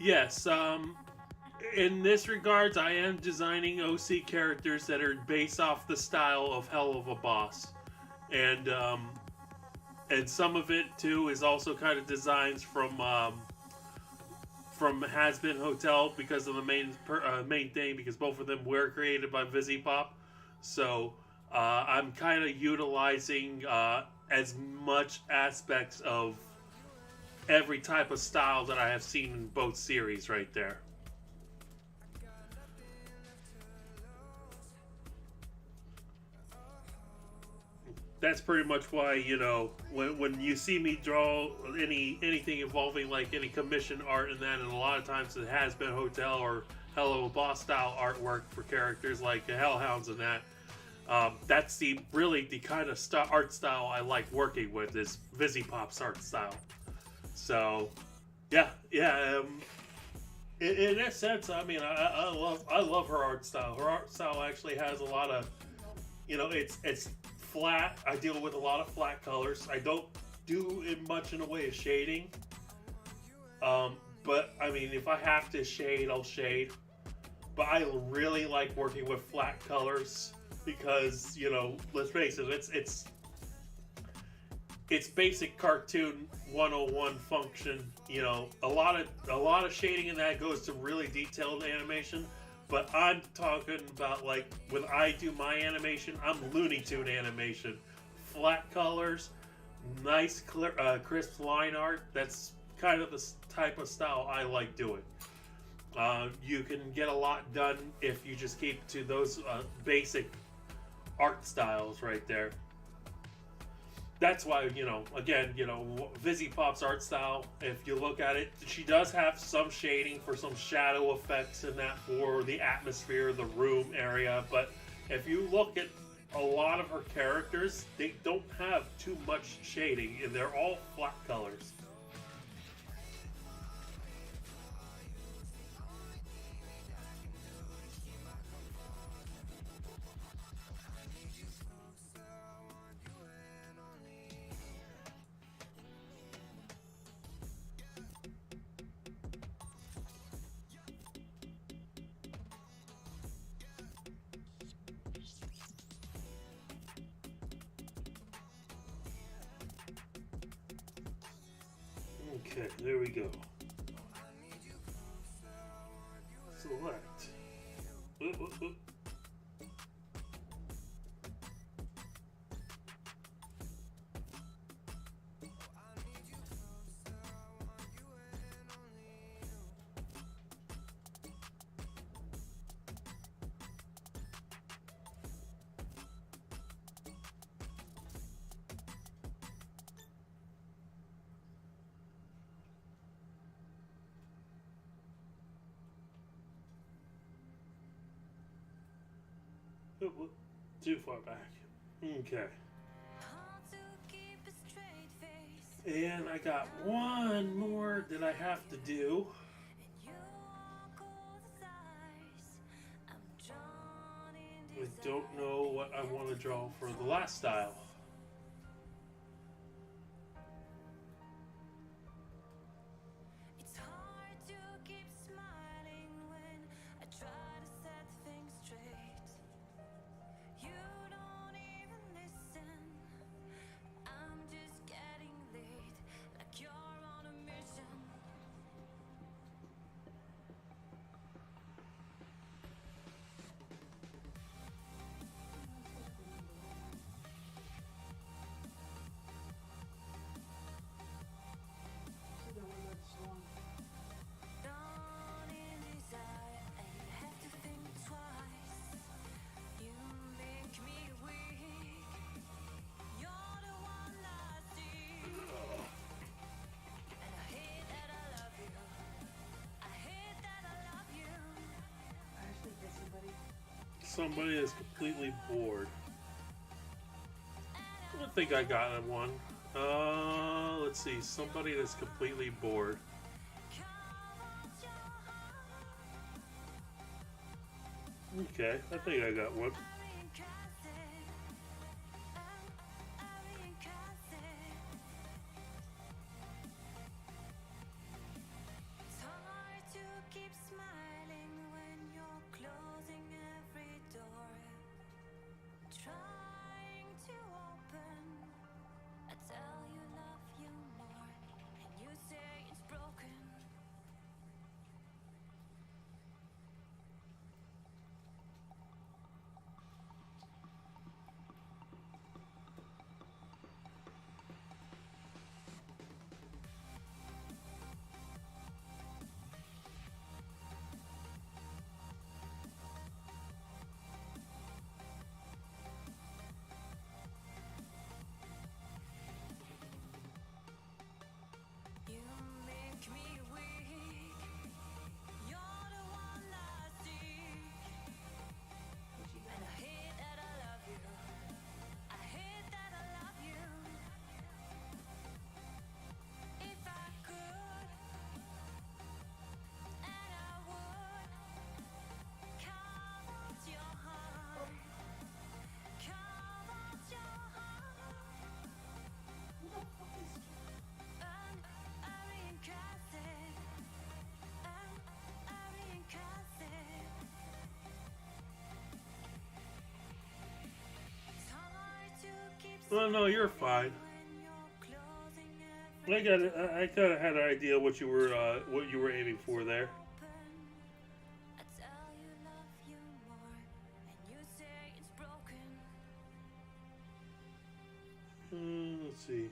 Yes, in this regards, I am designing OC characters that are based off the style of Hell of a Boss, and some of it too is also kind of designs from Has Been Hotel because of the main thing, because both of them were created by Vizipop. So I'm kind of utilizing as much aspects of every type of style that I have seen in both series right there. That's pretty much why, you know, when you see me draw anything involving like any commission art and that, and a lot of times it has been Hotel or Hell of a Boss style artwork for characters like the Hellhounds and that. That's the kind of art style I like working with, is Vizipop's art style. So, yeah. In that sense, I mean, I love her art style. Her art style actually has a lot of, you know, it's flat. I deal with a lot of flat colors. I don't do it much in the way of shading. But I mean, if I have to shade, I'll shade. But I really like working with flat colors because, you know, let's face it, it's basic cartoon 101 function. You know, a lot of shading in that goes to really detailed animation. But I'm talking about, like, when I do my animation, I'm Looney Tune animation. Flat colors, nice, clear, crisp line art. That's kind of the type of style I like doing. You can get a lot done if you just keep to those basic art styles right there. That's why, you know, again, you know, Vizipop's art style, if you look at it, she does have some shading for some shadow effects in that for the atmosphere, the room area, but if you look at a lot of her characters, they don't have too much shading, and they're all flat colors. Okay, there we go. Select. Oop, oop, oop. Oop, oop. Too far back. Okay. And I got one more that I have to do. I don't know what I want to draw for the last style. It's hard to keep smiling when I try to set things straight. You don't even listen. I'm just getting late, like you're on a mission. See the one that's long. Drawn in desire, and you have to think twice. You make me weak. You're the one I see. And I hate that I love you. I hate that I love you. I actually get somebody. Somebody is completely bored. I think I got one. Let's see. Somebody that's completely bored. Okay, I think I got one. It's hard to keep smiling when you're closing every door. Trying to open. I tell you love you more, and you say it's broken. You make me weak. You're the one I seek. What you And got? I hate that I love you. I hate that I love you. If I could, and I would, carve out your heart. Carve out your heart. Who the fuck is? And I reincarnate it. And I reincarnate it. It's hard to keep Oh no, you're fine. when you're closing I got it. I kind of had an idea what you were aiming for there. open. I tell you love you more, and you say it's broken. Let's see.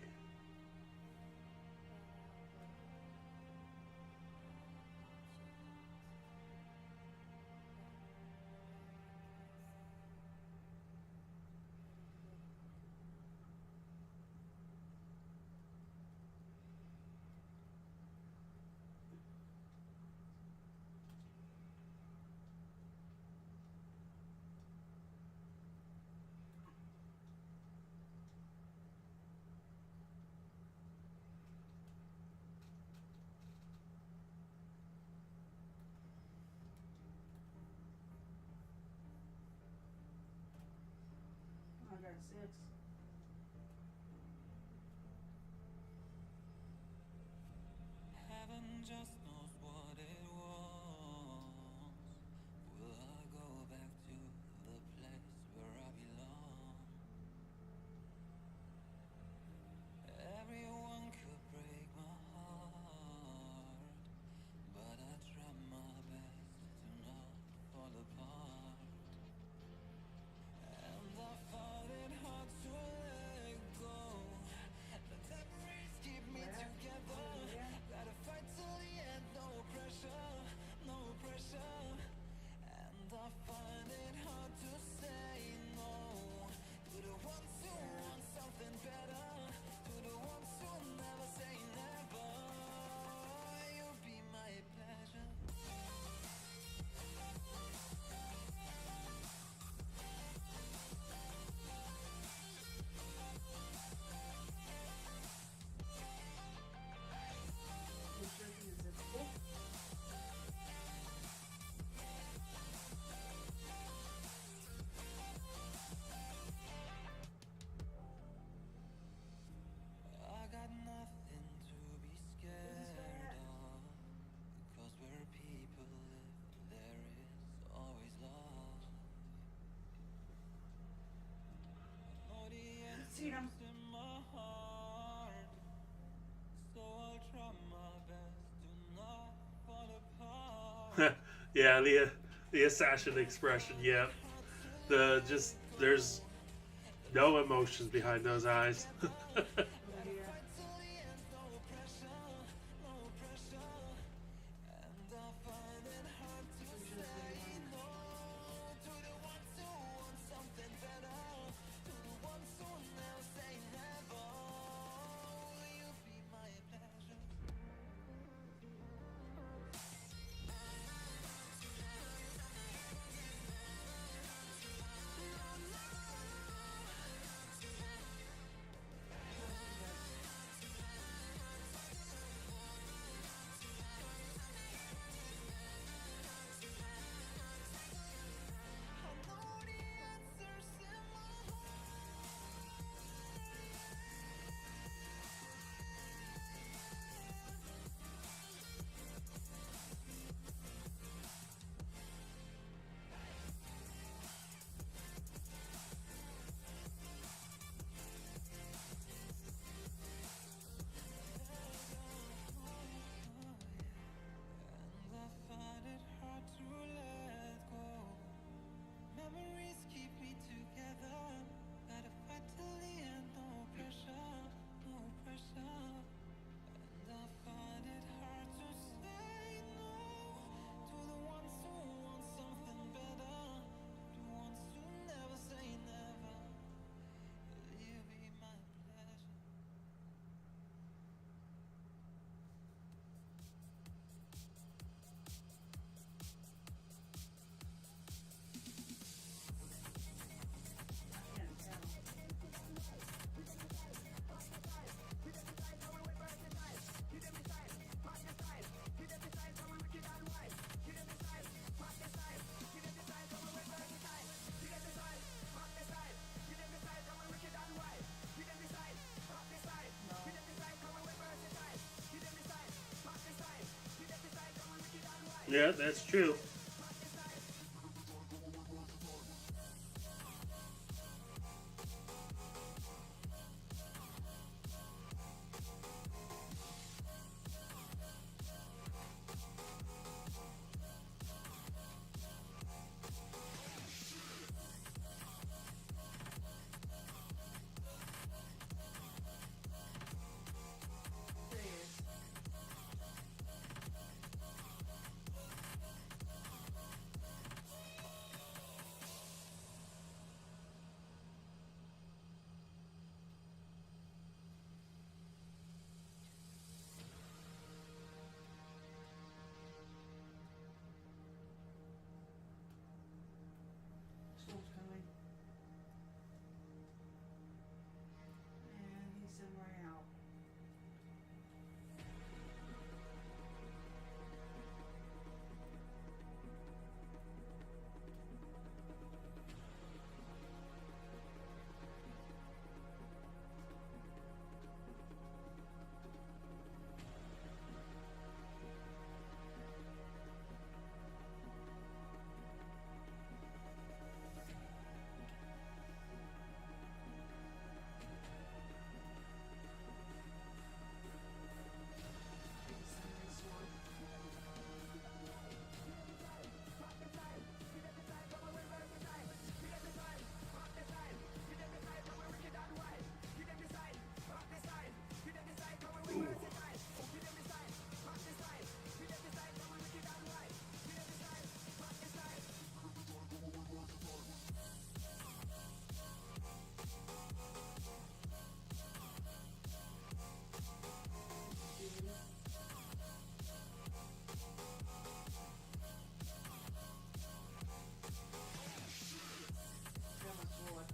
I got 6. Heaven just knows what it wants. Will I go back to the place where I belong? Everyone could break my heart, but I try my best to not fall apart. And I find it hard to Yeah, the assassin expression. Yeah, there's no emotions behind those eyes. Yeah. Who chose the one? Who else is that? Memories keep me together. Gotta fight till the end, no pressure, no pressure. And I find it hard to say no to the ones who want something better, the ones who never say never. Will you be my pleasure? I can't tell. No. Yeah, that's true. There he is. Storm's coming. And he's somewhere out. Samurai sword. Dude. Got my sword.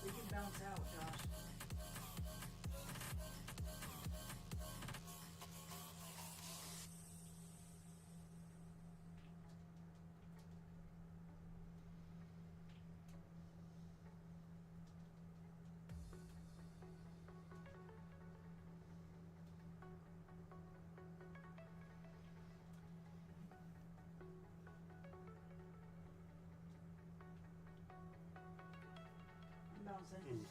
We can bounce out, Josh. I'm bouncing.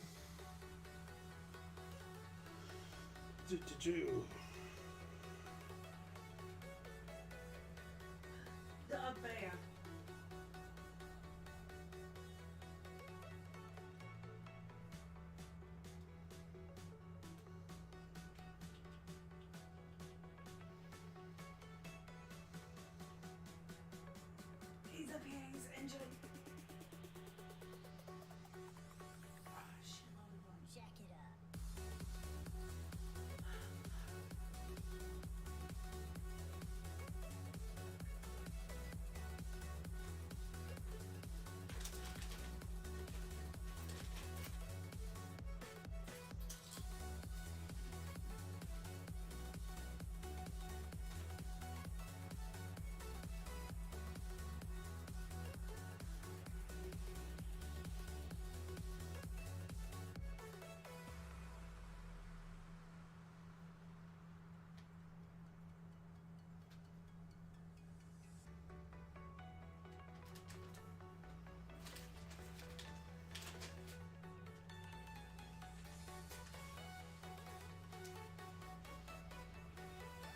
The bear. He's up here. He's injured. Ah, shit, Jack it up.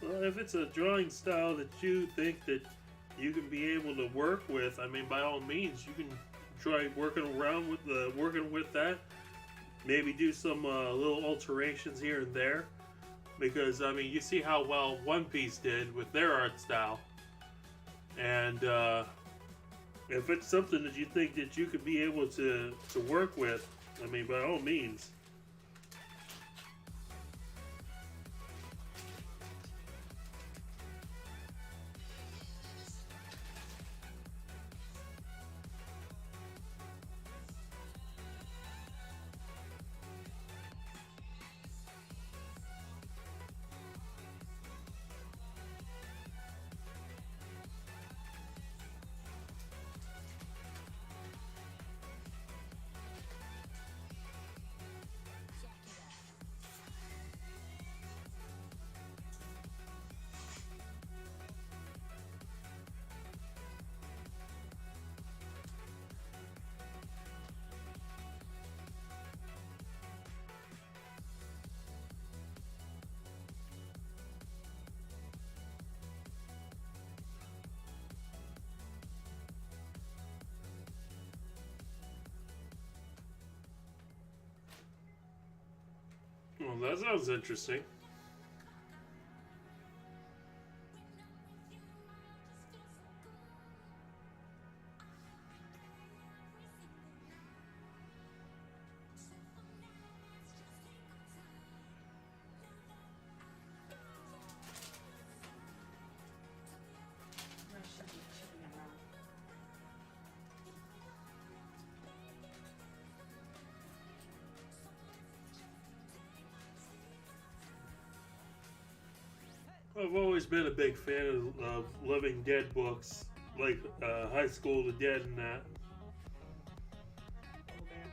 Well, if it's a drawing style that you think that you can be able to work with, I mean, by all means, you can try working with that. Maybe do some little alterations here and there, because I mean, you see how well One Piece did with their art style, and if it's something that you think that you could be able to work with, I mean, by all means. Well, that sounds interesting. No, should be in my mouth. I've always been a big fan of Living Dead books, like High School of the Dead and that. Over there.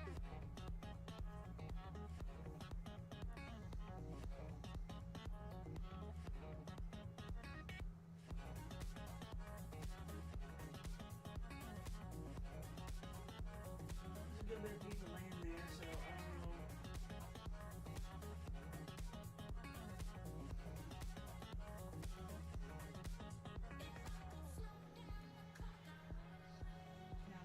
There's a good bit of people laying there, so I don't know. Now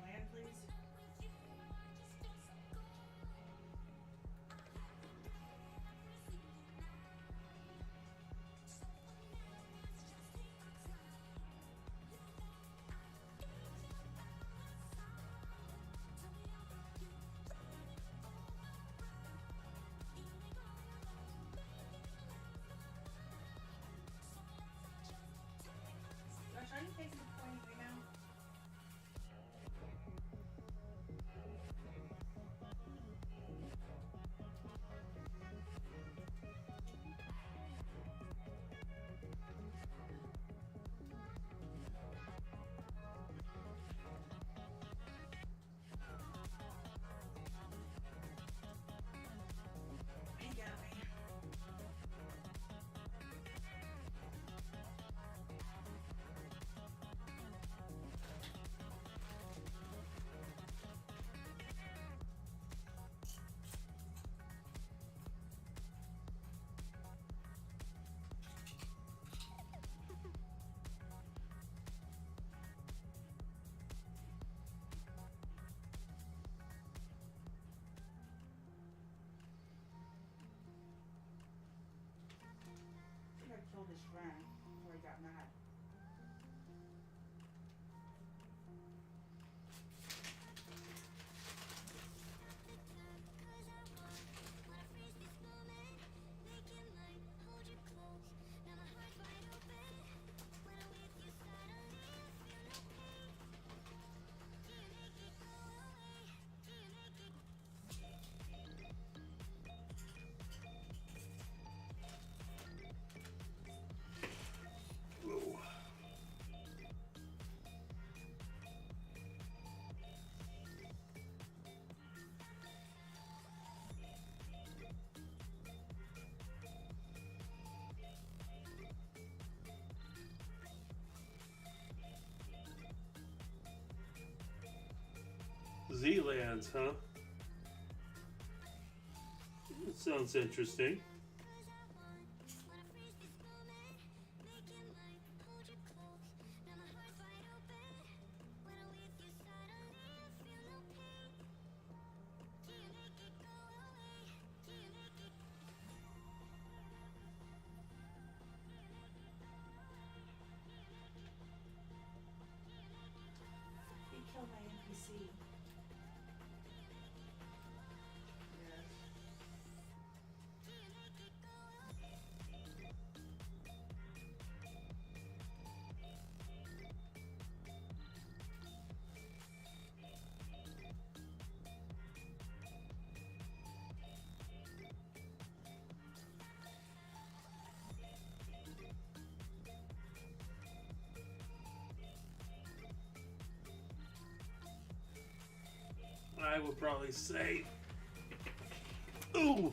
told his friend before he got mad. Whoa. Z-Lands, huh? That sounds interesting. He killed my NPC. Yes. I would probably say, ooh,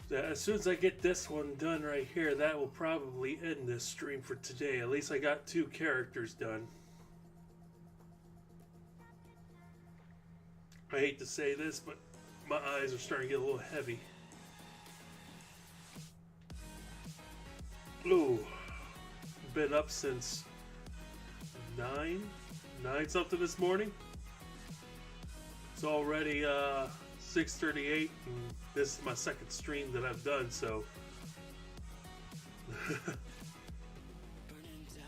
that as soon as I get this one done right here, that will probably end this stream for today. At least I got 2 characters done. I hate to say this, but my eyes are starting to get a little heavy. Ooh, been up since 9 something this morning. It's already 6:38, and this is my second stream that I've done, so. Whoop. What did he say?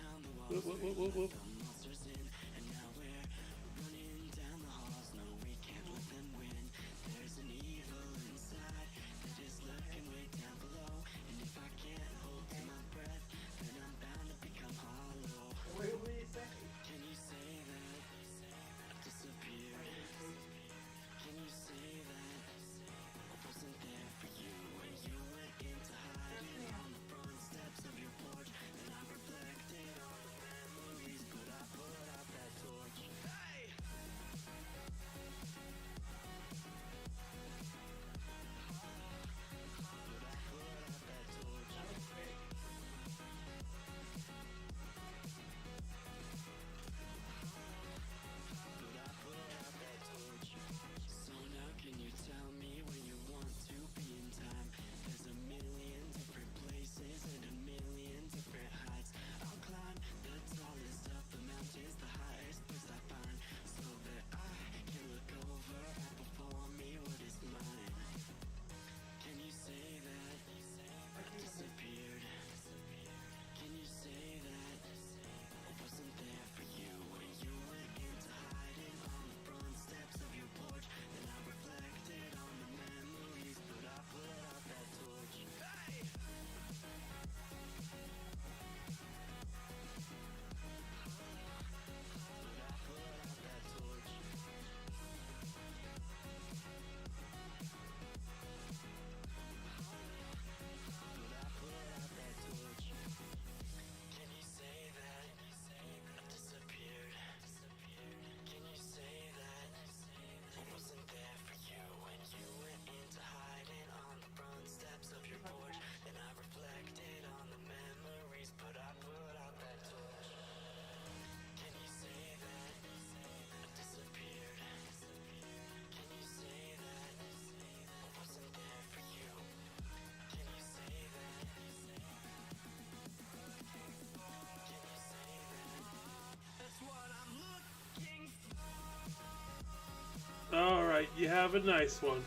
Alright, you have a nice one.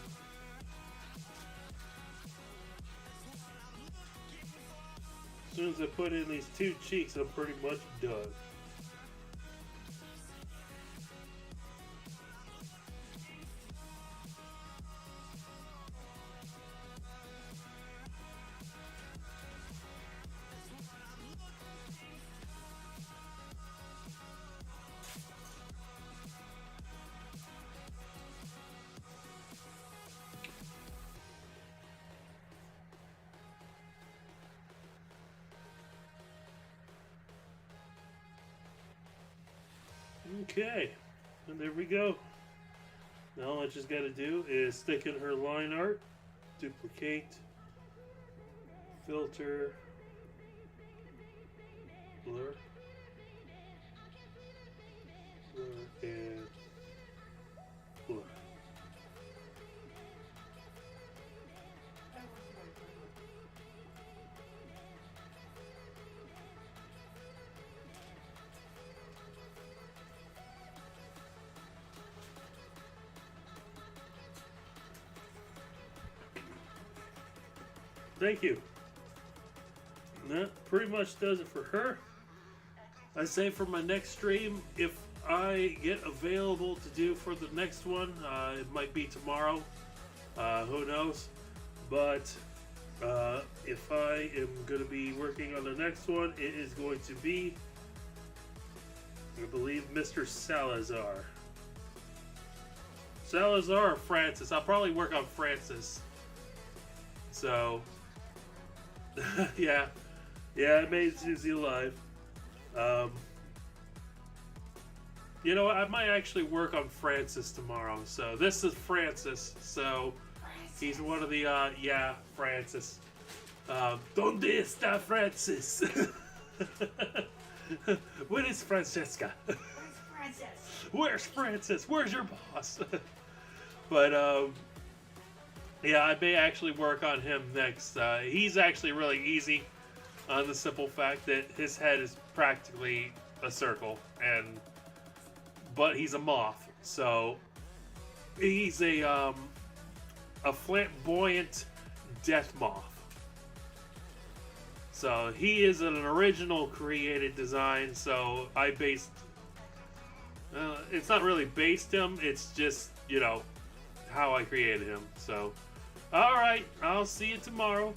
As soon as I put in these 2 cheeks, I'm pretty much done. Okay, and there we go. Now all I just got to do is stick in her line art, duplicate, filter, blur, and blur. Thank you. And that pretty much does it for her. I say for my next stream, if I get available to do for the next one, it might be tomorrow. Who knows? But if I am going to be working on the next one, it is going to be, I believe, Mr. Salazar. Salazar or Francis? I'll probably work on Francis. So, yeah, I made Susie alive. You know, I might actually work on Francis tomorrow. So this is Francis. So he's one of the yeah, Francis. ¿Dónde está Francis? Where is Francesca? Where's Francis? Where's Francis? Where's your boss? But yeah, I may actually work on him next. He's actually really easy on the simple fact that his head is practically a circle, but he's a moth, so he's a flamboyant death moth. So he is an original created design. So I based. It's not really based him. It's just, you know, how I created him. So. Alright, I'll see you tomorrow.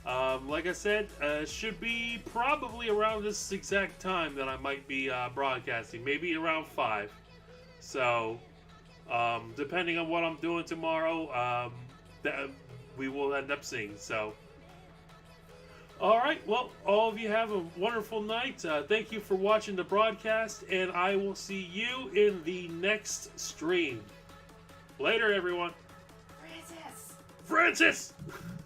Like I said, should be probably around this exact time that I might be broadcasting. Maybe around 5. So, depending on what I'm doing tomorrow, we will end up seeing. So, alright, well, all of you have a wonderful night. Thank you for watching the broadcast, and I will see you in the next stream. Later, everyone. Francis! Francis!